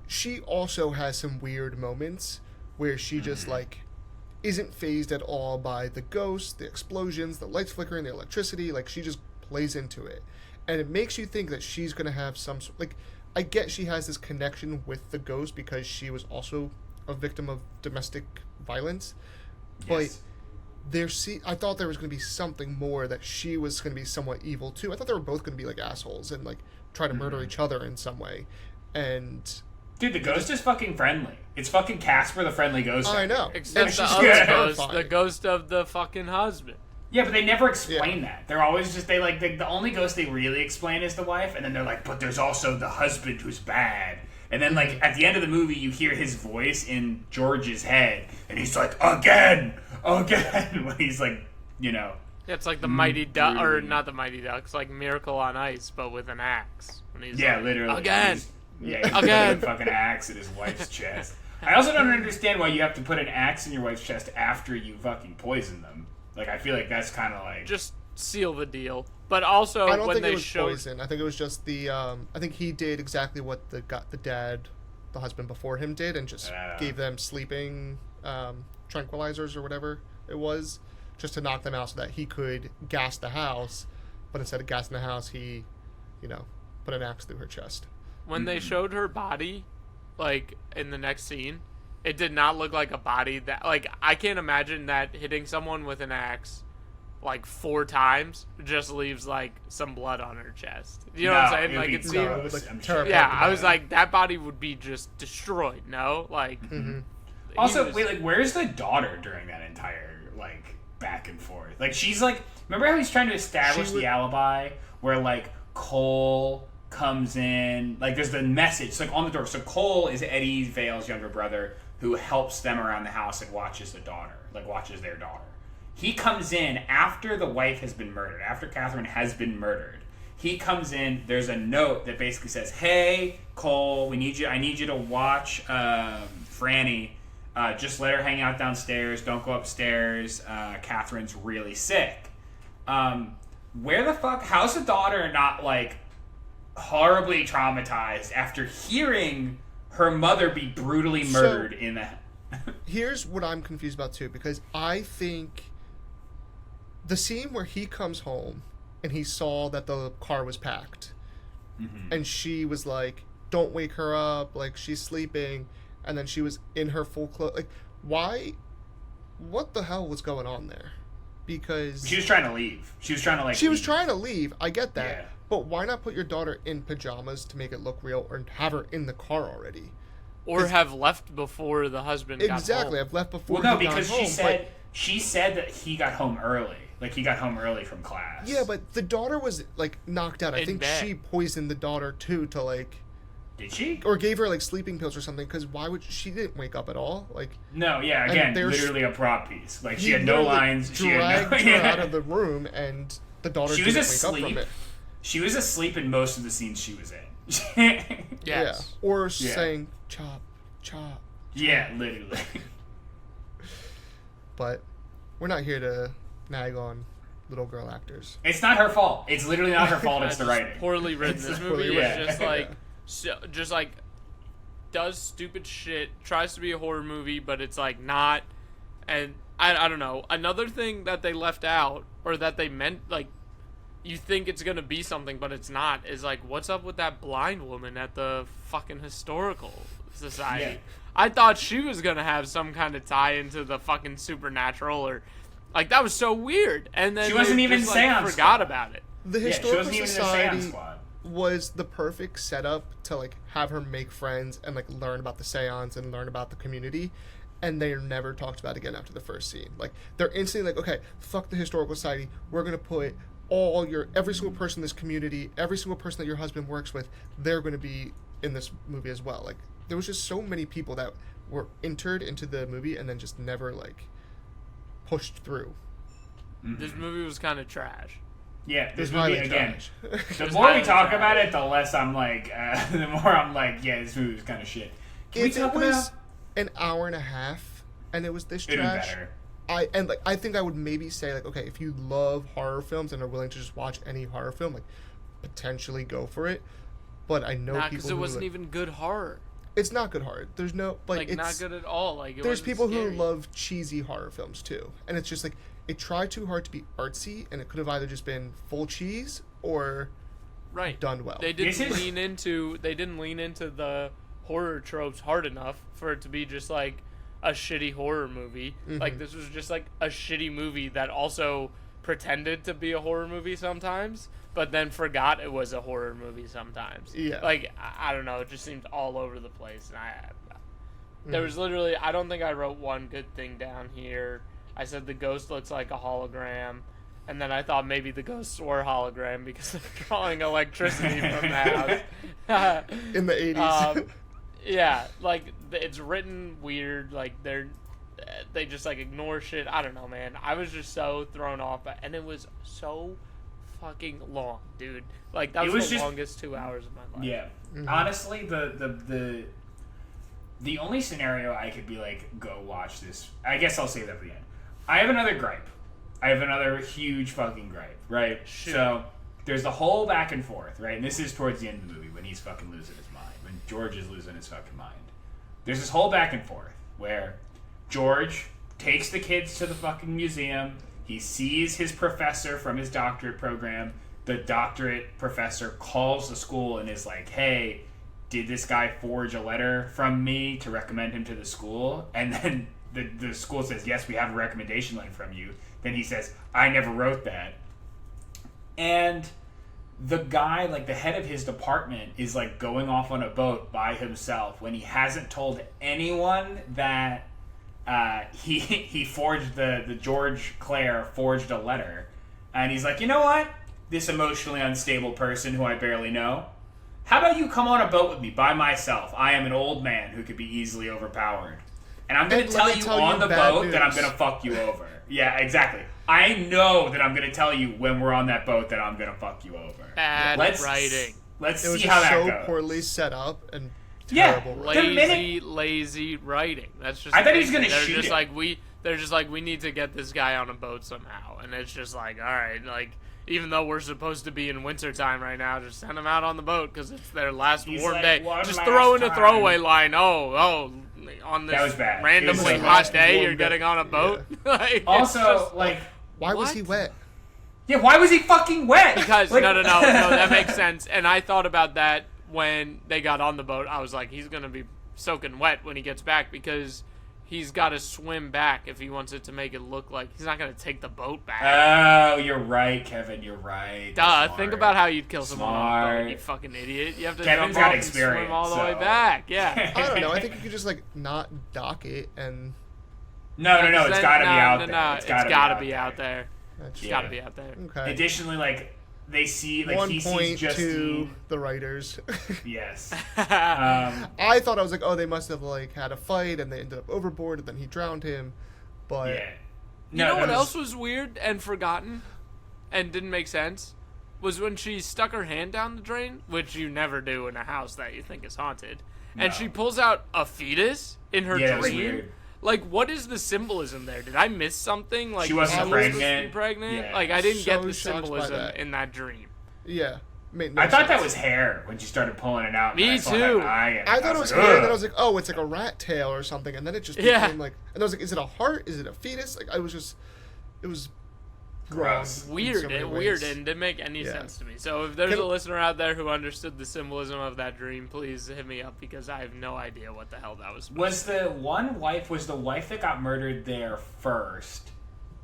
she also has some weird moments where she just like isn't phased at all by the ghosts, the explosions, the lights flickering, the electricity. Like, she just plays into it. And it makes you think that she's going to have some... Like, I get she has this connection with the ghost because she was also a victim of domestic violence. Yes. But I thought there was going to be something more, that she was going to be somewhat evil, too. I thought they were both going to be, like, assholes and, like, try to murder each other in some way. And... Dude, the ghost is fucking friendly. It's fucking Casper the Friendly Ghost. I know. Except And the she's other ghost, terrifying. the ghost of the fucking husband. Yeah, but they never explain that. They're always just, the only ghost they really explain is the wife, and then they're like, but there's also the husband who's bad. And then, like, at the end of the movie, you hear his voice in George's head, and he's like, again, when he's like, you know. Yeah, it's like the Mighty Duck, or brutally. not the Mighty Ducks, like Miracle on Ice, but with an axe. When he's Yeah, like, literally. Again! He's Again! putting a fucking axe in his wife's chest. I also don't understand why you have to put an axe in your wife's chest after you fucking poison them. Like, I feel like that's kind of like... Just seal the deal. But also, I don't when think they it was showed... poison. I think it was just the. I think he did exactly what the dad, the husband before him did, and just gave them sleeping tranquilizers or whatever it was, just to knock them out so that he could gas the house. But instead of gassing the house, he, put an axe through her chest. When they showed her body, like, in the next scene, it did not look like a body that... Like, I can't imagine that hitting someone with an axe, like, 4 times just leaves, like, some blood on her chest. You know what I'm saying? It would Like, be it seemed... gross, like, I'm terrifying. sure. Yeah, I was like, that body would be just destroyed, no? Like... he Also, was- wait, like, where's the daughter during that entire, like, back and forth? Like, she's like... Remember how he's trying to establish the alibi? Where, like, Cole comes in... Like, there's the message. It's, like, on the door. So Cole is Eddie Vale's younger brother who helps them around the house and watches the daughter. Like, watches their daughter. He comes in after the wife has been murdered. After Catherine has been murdered. He comes in. There's a note that basically says, "Hey, Cole, I need you to watch Franny. Just let her hang out downstairs. Don't go upstairs. Catherine's really sick." Where the fuck? How's the daughter not, like, horribly traumatized after hearing her mother be brutally murdered in the... Here's what I'm confused about too, because I think the scene where he comes home and he saw that the car was packed, and she was like, "Don't wake her up, like, she's sleeping," and then she was in her full clothes. Like, why? What the hell was going on there? Because She was trying to leave. She was trying to, like... she was leave. trying to leave. I get that. Yeah. But why not put your daughter in pajamas to make it look real, or have her in the car already? Or have left before the husband got Exactly. home. I've left before. Well, no, he got because home, she said that he got home early. Like, he got home early from class. Yeah, but the daughter was, like, knocked out. I In think bed. she poisoned the daughter too, to, like, Did she? or gave her, like, sleeping pills or something. Because why would she didn't wake up at all? Like, No, yeah, And again, they were literally a prop piece. Like, she he had no literally lines. She had dragged no... her out of the room, and the daughter She was didn't wake up asleep. from it. She was asleep in most of the scenes she was in. Yes. Yeah. Or Yeah. saying chop, chop. Yeah, literally. But we're not here to nag on little girl actors. It's not her fault. It's literally not her fault. It's It's the just writing. poorly written. It's This just movie poorly is written. just like, just like does stupid shit, tries to be a horror movie, but it's like not. And I don't know. Another thing that they left out, or that they meant, like, you think it's gonna be something, but it's not, is like, what's up with that blind woman at the fucking historical society? Yeah. I thought she was gonna have some kind of tie into the fucking supernatural, or like, that was so weird. And then She wasn't they even just, Seance like, forgot Squad. about it. The Yeah, she historical wasn't even in the society Seance Squad. was the perfect setup to, like, have her make friends and, like, learn about the seance and learn about the community, and they're never talked about again after the first scene. Like, they're instantly like, okay, fuck the historical society, we're gonna put every single person in this community, every single person that your husband works with, they're gonna be in this movie as well. Like, there was just so many people that were entered into the movie and then just never, like, pushed through. This movie was kind of trash. Yeah, It this was movie, highly again, trash. the was more we highly talk trash. about it, the less I'm like, the more I'm like, yeah, this movie was kind of shit. Can we If it talk was about... an hour and a half and it was this It'd be trash, better. I think I would maybe say, like, okay, if you love horror films and are willing to just watch any horror film, like, potentially go for it. But I know Nah, people because it who, wasn't like, even good horror. It's not good horror. There's no Like it's not good at all. Like it there's wasn't people scary. who love cheesy horror films too, and it's just like it tried too hard to be artsy, and it could have either just been full cheese or right done well. They didn't This is- lean into the horror tropes hard enough for it to be just like a shitty horror movie. Like this was just like a shitty movie that also pretended to be a horror movie sometimes, but then forgot it was a horror movie sometimes. Yeah. Like I don't know, it just seemed all over the place, and there was literally, I don't think I wrote one good thing down here. I said the ghost looks like a hologram. And then I thought maybe the ghosts were hologram because they're drawing electricity from the house. In the 80s. Yeah, like it's written weird. Like they just like ignore shit. I don't know, man. I was just so thrown off, and it was so fucking long, dude. Like that It was was the just- longest 2 hours of my life. Yeah. Honestly, the only scenario I could be like, go watch this. I guess I'll save that for the end. I have another gripe. I have another huge fucking gripe, right? Shoot. So there's the whole back and forth, right? And this is towards the end of the movie when he's fucking losing his mind, when George is losing his fucking mind. There's this whole back and forth where George takes the kids to the fucking museum. He sees his professor from his doctorate program. The doctorate professor calls the school and is like, hey, did this guy forge a letter from me to recommend him to the school? And then the school says, yes, we have a recommendation letter from you. Then he says, I never wrote that. And the guy, like the head of his department, is like going off on a boat by himself when he hasn't told anyone that he forged the George Clare forged a letter. And he's like, you know what? This emotionally unstable person who I barely know, how about you come on a boat with me by myself? I am an old man who could be easily overpowered. And I'm going to And let tell me you tell on you the bad boat that I'm news. going to fuck you over. Yeah, exactly. I know that I'm going to tell you when we're on that boat that I'm going to fuck you over. Bad writing. Let's It was see how just that so goes. poorly set up and Yeah. terrible writing. Lazy, lazy writing. That's just. I the thought he was thing. gonna They're shoot just it. like they're just like we need to get this guy on a boat somehow, and it's just like, all right, like even though we're supposed to be in wintertime right now, just send them out on the boat because it's their last He's warm like, day. "One Just last throw in a time." throwaway line. On this That was bad. It was randomly so hot bad. day, Warm you're day. getting on a boat. Like, it's Also, just- like, Why was he What? wet? yeah, why was he fucking wet? Because Like- no, that makes sense. And I thought about that when they got on the boat. I was like, he's gonna be soaking wet when he gets back because he's got to swim back if he wants it to make it look like he's not gonna take the boat back. Oh, you're right, Kevin. You're right. Duh! Smart. Think about how you'd kill someone on a Smart. boat, you fucking idiot. You have to Kevin's jump got off and experience, swim all the way so- back. Yeah. I don't know. I think you could just like not dock it and No, it's Then- got to be out there. No, It's gotta gotta be out there. that's It's Yeah. gotta be out there. okay. Additionally, like, they see, like, One he sees point to Justine. the writers. Yes. I thought I was like, oh, they must have like had a fight and they ended up overboard and then he drowned him. But Yeah. You know that what else was weird and forgotten and didn't make sense? Was when she stuck her hand down the drain, which you never do in a house that you think is haunted. And No. she pulls out a fetus in her Yeah, that was dream. weird. Like, what is the symbolism there? Did I miss something? Like, She wasn't was supposed to be pregnant. pregnant? Yeah. Like, I didn't get So the shocked by symbolism that. in that dream. yeah, made no I thought that sense. was hair when she started pulling it out. Me and I saw too. that eye, and I thought it was like, hair, and then I "Ugh." was like, oh, it's like a rat tail or something, and then it just Yeah. became like, and I was like, is it a heart? Is it a fetus? Like, it was Gross. wrong in Weird, so many weird, ways. and didn't make any Yeah. sense to me. So if there's Can- a listener out there who understood the symbolism of that dream, please hit me up because I have no idea what the hell that was. Was the wife that got murdered there first?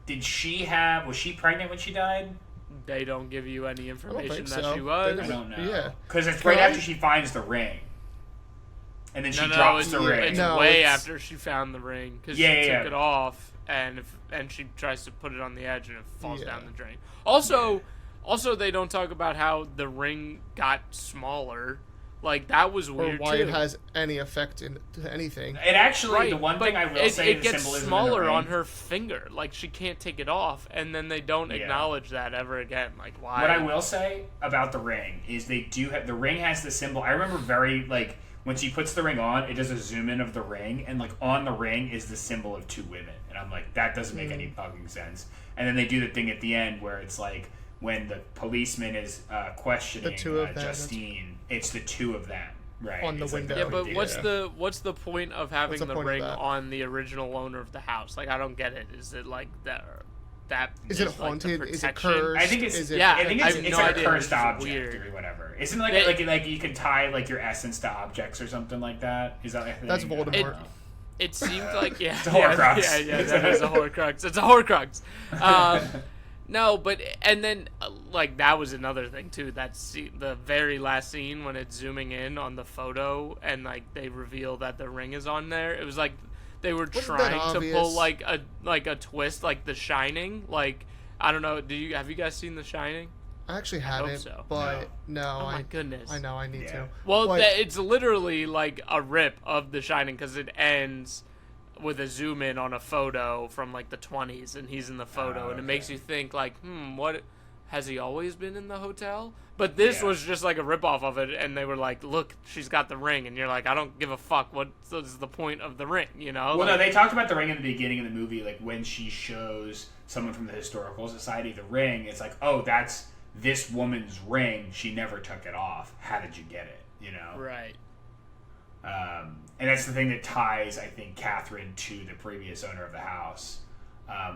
Was she pregnant when she died? They don't give you any I don't information think that so. she was. They I never- don't know. Yeah. Because it's Can right I- after she finds the ring. And then she No, drops it's, the ring. it's No, way it's- after she found the ring because Yeah, she yeah, took yeah. it off and she tries to put it on the edge and it falls Yeah. down the drain. Also, they don't talk about how the ring got smaller. Like that was or weird why too. it has any effect to anything. It actually, Right, the one but thing I will it, say, it the gets symbolism in the smaller ring- on her finger. Like she can't take it off, and then they don't Yeah. acknowledge that ever again. Like why? What I will say about the ring is they do have the ring has the symbol. I remember when she puts the ring on, it does a zoom in of the ring, and like on the ring is the symbol of two women, and I'm like, that doesn't make any fucking sense. And then they do the thing at the end where it's like when the policeman is questioning The two of them, Justine, it's the two of them. Right. on the It's like window. Yeah, but Yeah. what's the point of having What's the the point of ring that? on the original owner of the house? Like, I don't get it. Is it like that Is it like, the haunted? Is it protection? cursed? I think it's Is it, Yeah, I think I it's, have it's no like idea. a cursed It's just object weird. or whatever. Isn't it like It- like you can tie like your essence to objects or something like that? Is that like a thing? That's I don't Voldemort. know. It seemed like It's a Horcrux. Yeah, that is a Horcrux. It's a Horcrux. No, but and then like that was another thing too. That the very last scene when it's zooming in on the photo and like they reveal that the ring is on there. It was like they were Wasn't that trying to pull obvious? like a twist, like The Shining. Like I don't know. Have you guys seen The Shining? I actually hope haven't, so. but no. Oh my goodness. I know I need Yeah. to. Well, But- it's literally like a rip of The Shining because it ends with a zoom in on a photo from like the 20s, and he's in the photo, Oh, and it okay. makes you think like, what has he always been in the hotel? But this Yeah. was just like a rip off of it, and they were like, look, she's got the ring, and you're like, I don't give a fuck. What is the point of the ring? You know? Well, no, Like, they talked about the ring in the beginning of the movie, like when she shows someone from the Historical Society the ring. It's like, oh, that's this woman's ring. She never took it off. How did you get it? You know? right. And that's the thing that ties, I think, Catherine to the previous owner of the house.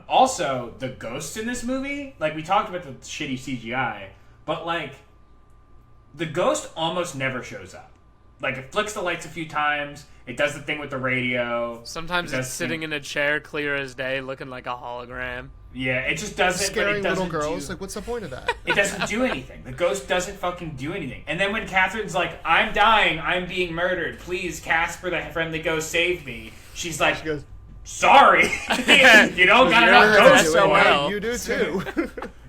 Also, the ghosts in this movie, like we talked about the shitty CGI, but like the ghost almost never shows up. Like it flicks the lights a few times. It does the thing with the radio. Sometimes It it's does sitting thing- in a chair, clear as day, looking like a hologram. Yeah, it just doesn't. but Scaring it little doesn't girls. do- Like, what's the point of that? It doesn't do anything. The ghost doesn't fucking do anything. And then when Catherine's like, I'm dying, I'm being murdered, please, Casper, the friendly ghost, save me. She's like, She goes, sorry. You don't got You're enough gonna ghosts do it for well. it. You do too.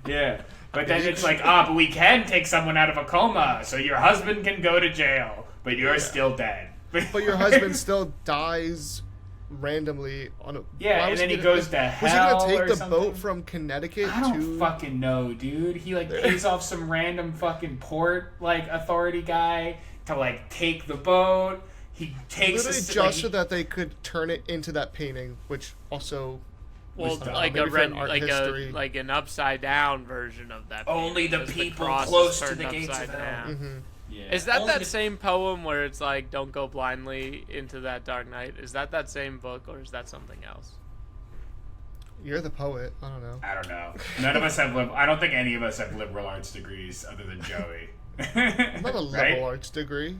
Yeah. But then it's like, but we can take someone out of a coma, so your husband can go to jail, but you're still dead. But your husband still dies randomly on a. Yeah, why and was then he gonna- goes to Was he hell gonna take or the something? boat from Connecticut I don't to? fucking know, dude. He like pays off some random fucking port like authority guy to like take the boat. He takes Literally the, just so that they could turn it into that painting, which also. Well, was dumb. like Maybe for an art like history. like an upside down version of that. Only painting, the 'cause people cross is close to turned the gates upside of hell. down. Mhm. yeah. Is that Only that the- same poem where it's like "Don't go blindly into that dark night"? Is that same book, or is that something else? You're the poet. I don't know. I don't know. None of us have I don't think any of us have liberal arts degrees other than Joey. I'm not a liberal Right? arts degree.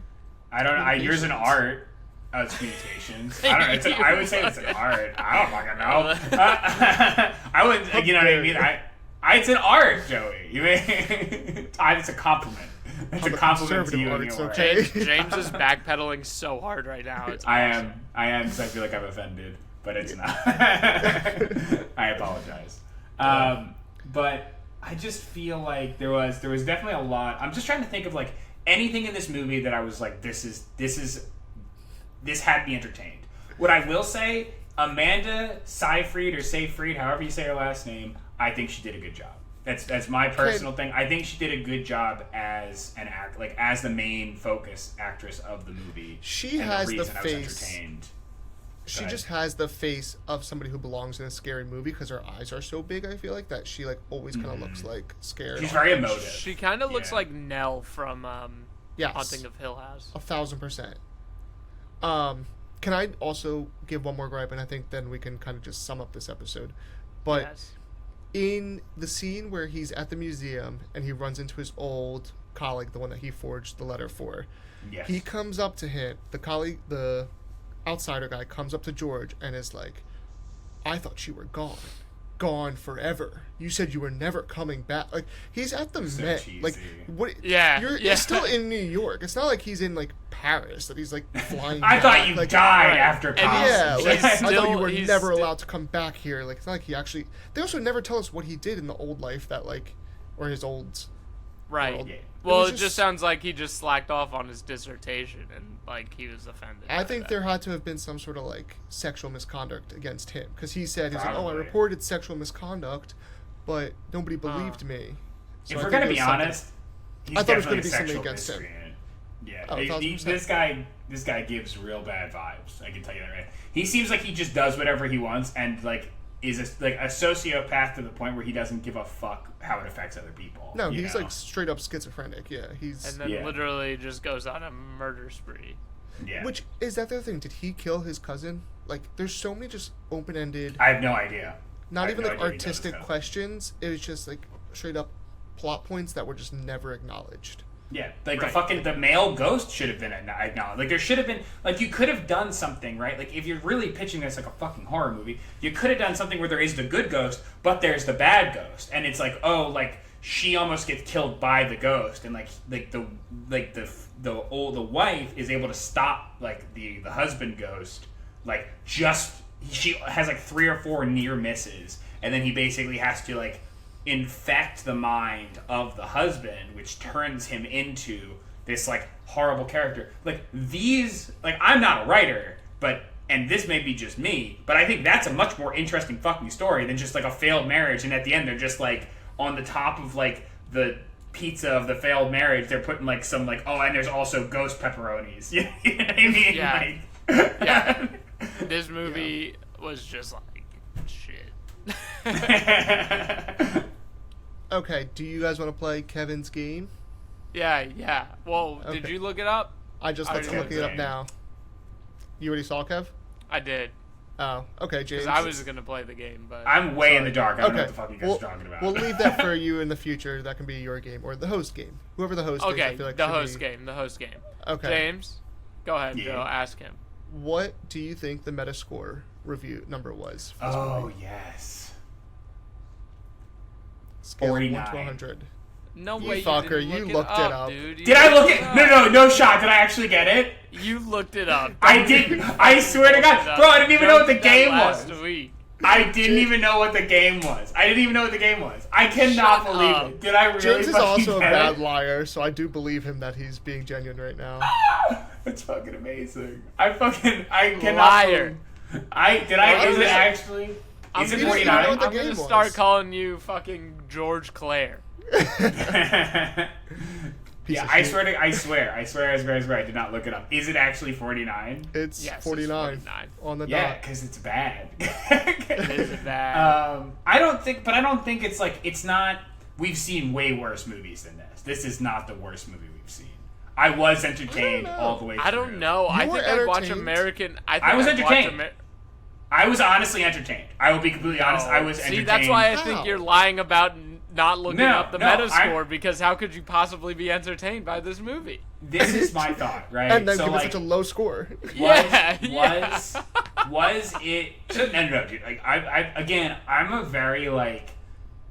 I don't know. Yours an Communications. art. It's communications. I don't know. I would say it's an art. I don't fucking know. I would. You know what I mean? It's an art, Joey. You mean? It's a compliment. It's a the compliment to conservative you and arts, your art. okay? James is backpedaling so hard right now. It's I awesome. am because I feel like I'm offended, but it's not. I apologize. But I just feel like there was definitely a lot. I'm just trying to think of like anything in this movie that I was like, this had me entertained. What I will say, Amanda Seyfried or Seyfried, however you say her last name, I think she did a good job. That's my personal thing. I think she did a good job as an act, like as the main focus actress of the movie. She and has the reason I was face. entertained. She Right. just has the face of somebody who belongs in a scary movie because her eyes are so big. I feel like that she like always kind of looks like scared. She's very emotive. She kind of looks Yeah. like Nell from Yes. Haunting of Hill House. 1,000%. Can I also give one more gripe, and I think then we can kind of just sum up this episode. But Yes. in the scene where he's at the museum and he runs into his old colleague, the one that he forged the letter for, Yes. he comes up to him, the outsider guy comes up to George and is like, I thought you were gone forever. You said you were never coming back. Like, he's at the So Met. cheesy. Like, what? Yeah, You're yeah. still in New York. It's not like he's in like Paris that he's like flying. I thought back. you like, died right. after And college. Yeah, like, He's I thought you still- were he's never still- allowed to come back here. Like, it's not like he actually. They also never tell us what he did in the old life that like, or his old. Right. world. Yeah. Well, was it just just- sounds like he just slacked off on his dissertation and like he was offended. I by think that. there had to have been some sort of like sexual misconduct against him because he said he's like, oh, I Probably. reported sexual misconduct, but nobody believed me. So If I we're think gonna it be was something- honest, he's I thought it was definitely gonna be a something sexual against him. miscreant. Yeah, Oh, 1000%. this guy gives real bad vibes. I can tell you that right. He seems like he just does whatever he wants, and like is a sociopath to the point where he doesn't give a fuck how it affects other people. No, you he's know? like straight up schizophrenic. Yeah, he's. And then Yeah. literally just goes on a murder spree. yeah. Which is that the other thing? Did he kill his cousin? Like, there's so many just open-ended, I have no idea. I not have even no like idea he does artistic that. questions. It was just like straight up plot points that were just never acknowledged. Yeah, like Right. the male ghost should have been acknowledged. Like there should have been, like you could have done something, right? Like if you're really pitching this like a fucking horror movie, you could have done something where there is the good ghost, but there's the bad ghost, and it's like, oh, like she almost gets killed by the ghost, and the wife is able to stop like the husband ghost, like just she has like 3 or 4 near misses, and then he basically has to like infect the mind of the husband, which turns him into this like horrible character. Like these, like I'm not a writer, and this may be just me, but I think that's a much more interesting fucking story than just like a failed marriage, and at the end they're just like on the top of like the pizza of the failed marriage, they're putting like some like, oh, and there's also ghost pepperonis. You know what I mean? Yeah. Like, Yeah. This movie was just like shit. Okay, do you guys want to play Kevin's game? Yeah. Well, did Okay. you look it up? I just I I'm already looking it up did. now. You already saw Kev? I did. Oh, okay, James. Because I was going to play the game, but... I'm way in the dark. I don't know Okay, what the fuck you guys we'll, are talking about. we'll leave that for you in the future. That can be your game or the host game. Whoever the host is, Okay, I feel like the should host be- game. The host game. Okay. James, go ahead, Yeah. Joe. Ask him. What do you think the Metascore review number was? For this Oh movie? yes. Scale of 49. 1 to 100. No You way fucker, you, didn't you look looked it it up, up. dude. You Did I look looked at? No shot. Did I actually get it? You looked it up. I didn't. I swear to God, bro, I didn't even know what the game was. Last week. I didn't even know what the game was. I didn't even know what the game was. I cannot Shut believe up. it. Did I really? James is fucking also a get bad it? liar, so I do believe him that he's being genuine right now. That's fucking amazing. I cannot. Liar. Believe- Is it Honestly, actually? I'm Is it gonna- 49? know what the I'm gonna game start was. calling you fucking George Clare. Piece Yeah, of I shit. swear, I did not look it up. Is it actually 49? It's Yes, it's 49 49. on the Yeah, dot. because it's bad. It is bad. I don't think it's like, it's not, we've seen way worse movies than this. This is not the worst movie we've seen. I was entertained know. all the way through. I don't know. I were think I'd watch entertained? American. I was I'd watch entertained. I was honestly entertained. I will be completely honest. I was See, entertained. that's why I How? think you're lying about not looking No, up the no, Metascore, because how could you possibly be entertained by this movie? This is my thought, right? And then so give it like, such a low score. was it? No, dude. Like I'm a very like,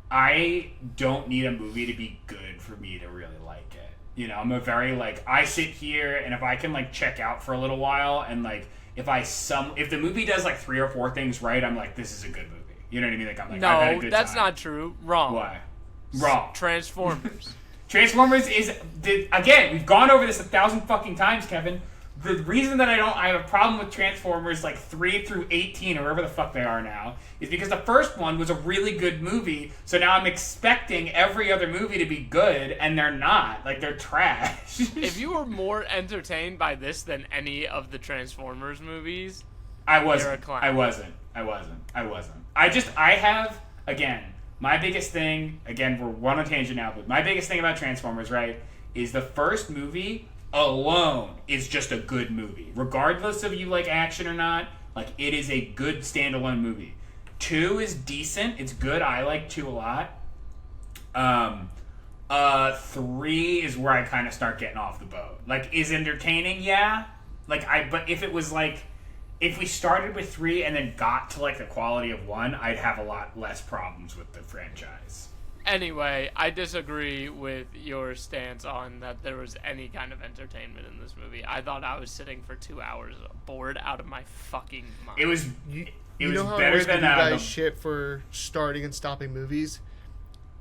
I don't need a movie to be good for me to really like it. You know, I'm a very like, I sit here and if I can like check out for a little while and like if the movie does like 3 or 4 things right, I'm like, this is a good movie. You know what I mean? Like I'm like, I've had a No, good that's time. not true. Wrong. Why? Wrong. Transformers. Transformers again, we've gone over this 1,000 fucking times, Kevin. The reason that I have a problem with Transformers like 3 through 18 or wherever the fuck they are now is because the first one was a really good movie, so now I'm expecting every other movie to be good, and they're not. Like, they're trash. If you were more entertained by this than any of the Transformers movies, I You're a wasn't. clown. I wasn't. I have, again, my biggest thing, again, we're on a tangent now, but my biggest thing about Transformers, right, is the first movie alone is just a good movie. Regardless of you like action or not, like, it is a good standalone movie. 2 is decent. It's good. I like 2 a lot. 3 is where I kind of start getting off the boat. Like, is it entertaining? Yeah. But if it was like, if we started with 3 and then got to like the quality of 1, I'd have a lot less problems with the franchise. anyway, I disagree with your stance on that there was any kind of entertainment in this movie. I thought I was sitting for 2 hours bored out of my fucking mind. It was You it was know how I better always give than you guys the, shit for starting and stopping movies?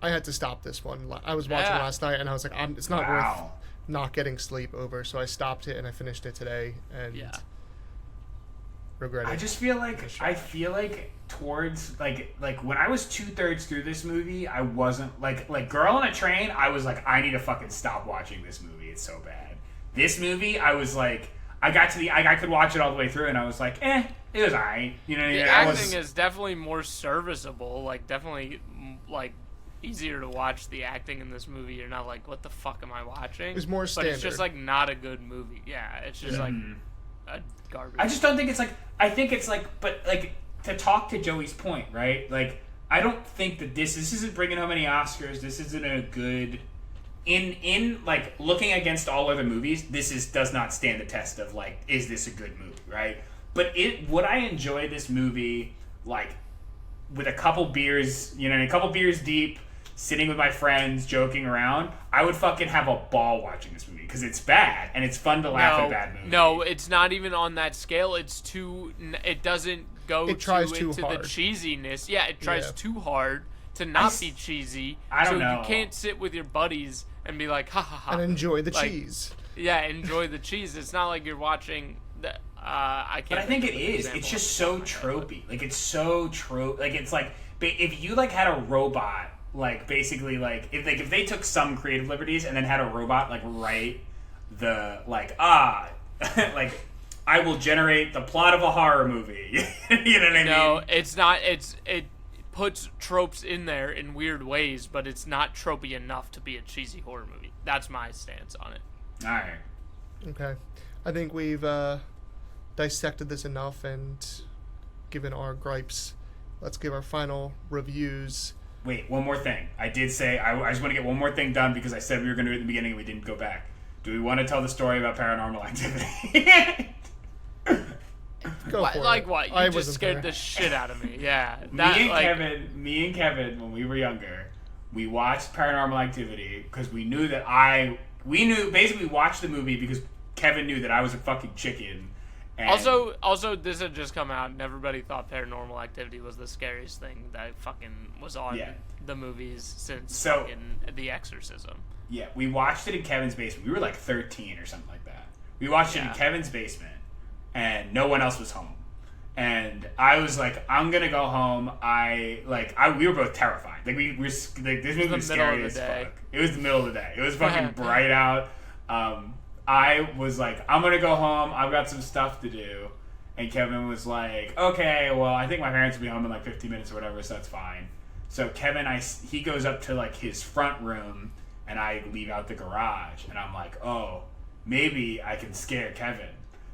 I had to stop this one. I was watching Yeah. last night and I was like, it's not worth wow. not getting sleep over. So I stopped it and I finished it today and Yeah. regret it. I just feel like towards like when I was 2/3 through this movie, I wasn't like Girl on a Train. I was like, I need to fucking stop watching this movie. It's so bad. This movie, I was like, I could watch it all the way through, and I was like, it was alright. You know what I mean? The I acting is definitely more serviceable. Like, definitely, like, easier to watch the acting in this movie. You're not like, what the fuck am I watching? It was more standard. But it's just, like, not a good movie. Yeah, it's just, like, a garbage. I just don't think it's like. I think it's like, but like to talk to Joey's point, right? Like, I don't think that this isn't bringing home any Oscars. This isn't a good. In like looking against all other movies, does not stand the test of like, is this a good movie, right? But would I enjoy this movie like with a couple beers, a couple beers deep, sitting with my friends, joking around? I would fucking have a ball watching this movie because it's bad and it's fun to laugh at bad movies. No, it's not even on that scale. It doesn't go into the cheesiness. Yeah, it tries too hard to not be cheesy. I don't know. You can't sit with your buddies and be like, ha ha ha, and enjoy the cheese. Yeah, enjoy the cheese. It's not like you're watching the. I can't. But I think it is. It's just so tropey. Like it's so trope. Like it's like if you like had a robot, like basically like if they took some creative liberties and then had a robot like write the like like I will generate the plot of a horror movie. You know what I mean? No, it's not. It puts tropes in there in weird ways, but it's not tropey enough to be a cheesy horror movie. That's my stance on it. All right. Okay. I think we've dissected this enough and given our gripes. Let's give our final reviews. Wait, one more thing. I did say, I just want to get one more thing done because I said we were going to do it at the beginning and we didn't go back. Do we want to tell the story about Paranormal Activity? Go for like it. what? You just scared the shit out of me. Yeah. Me and Kevin, when we were younger, we watched Paranormal Activity because we knew that we watched the movie because Kevin knew that I was a fucking chicken. And also, this had just come out, and everybody thought Paranormal Activity was the scariest thing that fucking was on the movies since fucking The Exorcism. Yeah, we watched it in Kevin's basement. We were like 13 or something like that. We watched it in Kevin's basement, and no one else was home. And I was like, I'm gonna go home. We were both terrified. Like we were like, this movie was scary as fuck. It was the middle of the day. It was fucking bright out. I was like, I'm gonna go home. I've got some stuff to do. And Kevin was like, okay, well, I think my parents will be home in like 15 minutes or whatever, so that's fine. So Kevin, he goes up to like his front room, and I leave out the garage, and I'm like, oh, maybe I can scare Kevin.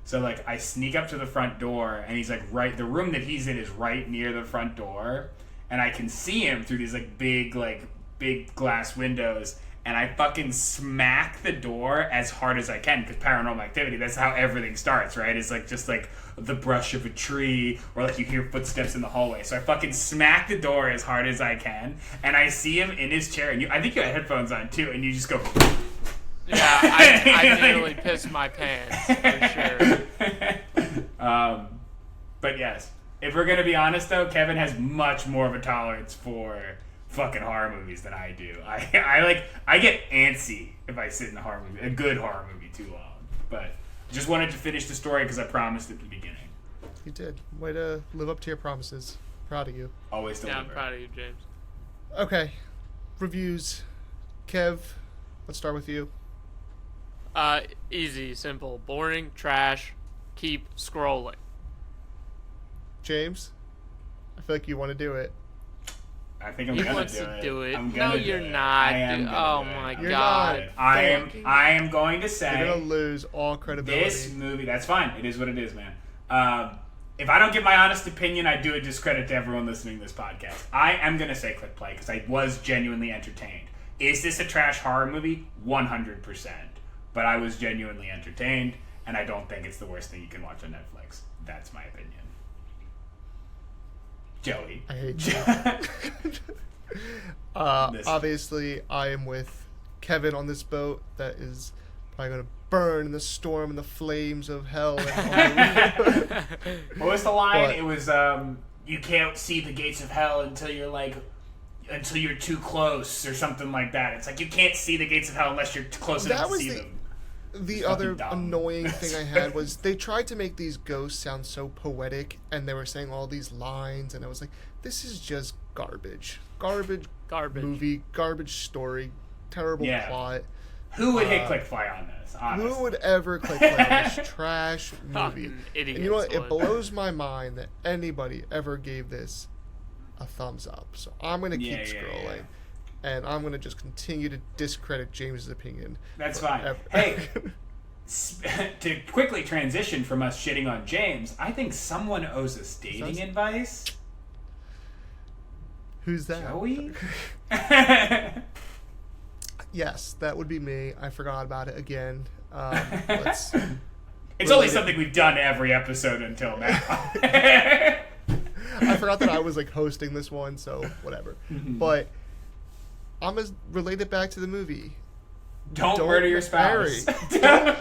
So like I sneak up to the front door, and he's like the room that he's in is right near the front door, and I can see him through these like big glass windows, and I fucking smack the door as hard as I can because Paranormal Activity, that's how everything starts, right? It's like just like the brush of a tree or like you hear footsteps in the hallway. So I fucking smack the door as hard as I can, and I see him in his chair, and I think you had headphones on too, and you just go. Yeah, I nearly pissed my pants, for sure. But yes, if we're going to be honest though, Kevin has much more of a tolerance for fucking horror movies than I do. I get antsy if I sit in a good horror movie too long. But just wanted to finish the story because I promised at the beginning. You did. Way to live up to your promises. Proud of you. Always deliver. Yeah, I'm proud of you, James. Okay. Reviews. Kev, let's start with you. Easy, simple, boring, trash, keep scrolling. James, I feel like you want to do it. I think I'm he gonna wants do to it. do it. No, you're not. Oh my god. I am going to say you're gonna lose all credibility. This movie, that's fine. It is what it is, man. If I don't give my honest opinion, I do a discredit to everyone listening to this podcast. I am gonna say click play because I was genuinely entertained. Is this a trash horror movie? 100%. But I was genuinely entertained, and I don't think it's the worst thing you can watch on Netflix. That's my opinion. Joey. I hate you. Obviously, I am with Kevin on this boat that is probably going to burn in the storm and the flames of hell. What was the line? It was, you can't see the gates of hell until you're too close or something like that. It's like you can't see the gates of hell unless you're close enough to see them. The other annoying thing I had was they tried to make these ghosts sound so poetic, and they were saying all these lines, and I was like, this is just garbage. Garbage movie, garbage story, terrible plot. Who would hit click play on this? Honestly. Who would ever click play on this trash movie? Fucking idiots And you know what? It would. blows my mind that anybody ever gave this a thumbs up. So I'm gonna keep scrolling, and I'm gonna just continue to discredit James's opinion. That's fine. forever. Hey, to quickly transition from us shitting on James, I think someone owes us dating advice. Who's that? Joey? Yes, that would be me. I forgot about it again. Let's. It's only something we've done every episode until now. I forgot that I was like hosting this one, so whatever. But I'm gonna relate it back to the movie. Don't murder your spouse. Don't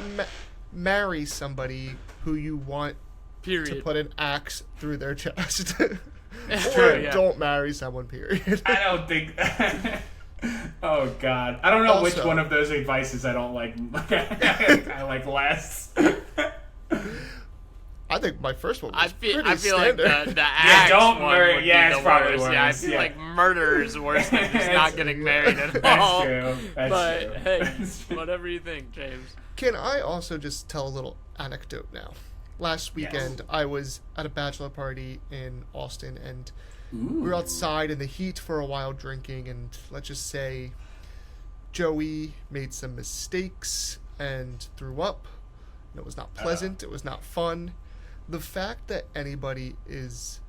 marry somebody who you want Period. to put an axe through their chest. It's Or true, yeah. don't marry someone, period. I don't think. Oh God, I don't know which Also- one of those advices I don't like. I like less. I think my first one was I feel pretty like standard. the axe don't one murder- would yeah, be it's the probably worst. Yeah, I worse, feel yeah. like murder is worse than just not That's- getting married at That's all. true. That's but true. hey, That's true. whatever you think, James. Can I also just tell a little anecdote now? Last weekend, I was at a bachelor party in Austin, and we were outside in the heat for a while drinking, and let's just say Joey made some mistakes and threw up. And it was not pleasant. It was not fun. The fact that anybody is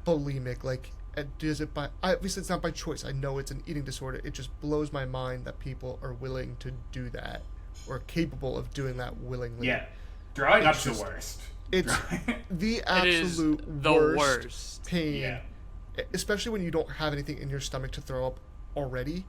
bulimic, like, does it by... Obviously, it's not by choice. I know it's an eating disorder. It just blows my mind that people are willing to do that or capable of doing that willingly. Yeah, throwing up's the just- worst. It's the It is absolute the worst, worst. pain, Yeah. especially when you don't have anything in your stomach to throw up already.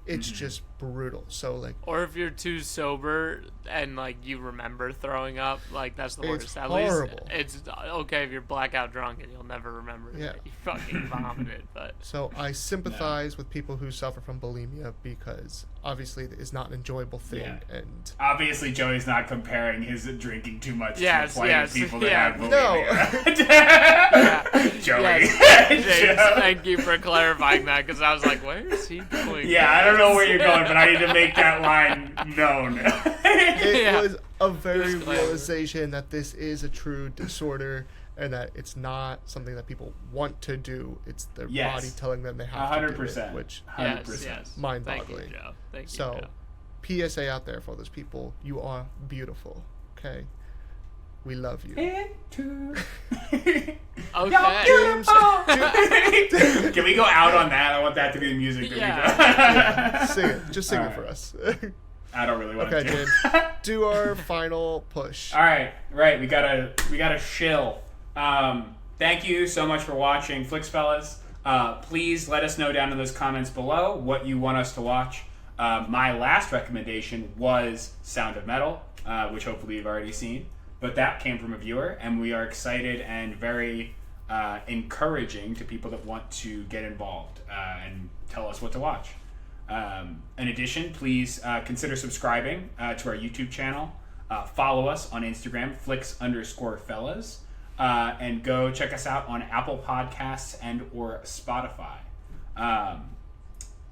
It's just brutal. So, like, Or if you're too sober and like you remember throwing up, like that's the It's worst. At horrible. least it's okay if you're blackout drunk and you'll never remember Yeah. that you fucking vomited. But so I sympathize with people who suffer from bulimia because obviously it is not an enjoyable thing. Yeah. And Obviously, Joey's not comparing his drinking too much Yes, to the plight yes, of people that yeah. have bulimia. Joey. Yes. James, Joe. thank you for clarifying that because I was like, where is he going? Yeah, I don't know where you're going, but I need to make that line known. it Yeah. was a very Disclaimer. realization that this is a true disorder and that it's not something that people want to do. It's their Yes. body telling them they have to do 100%. it, which 100%. Yes, yes. Mind-boggling. Thank you, Joe. Thank you, So, Joe. PSA out there for all those people: you are beautiful. Okay, we love you. Into Okay. Can we go out on that? I want that to be the music that Yeah. Sing it. Just sing All it right. for us. I don't really want Okay, to. James. Do our final push. All right, we gotta shill. Thank you so much for watching, Flicks Fellas. Please let us know down in those comments below what you want us to watch. My last recommendation was Sound of Metal, which hopefully you've already seen, but that came from a viewer, and we are excited and very encouraging to people that want to get involved and tell us what to watch. In addition, please consider subscribing to our YouTube channel. Follow us on Instagram, flicks_fellas, and go check us out on Apple Podcasts and or Spotify.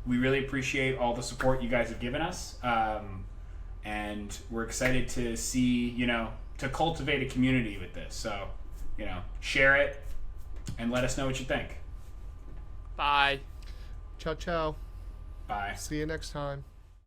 We really appreciate all the support you guys have given us, and we're excited to see, to cultivate a community with this. So, share it and let us know what you think. Bye. Ciao, ciao. Bye. See you next time.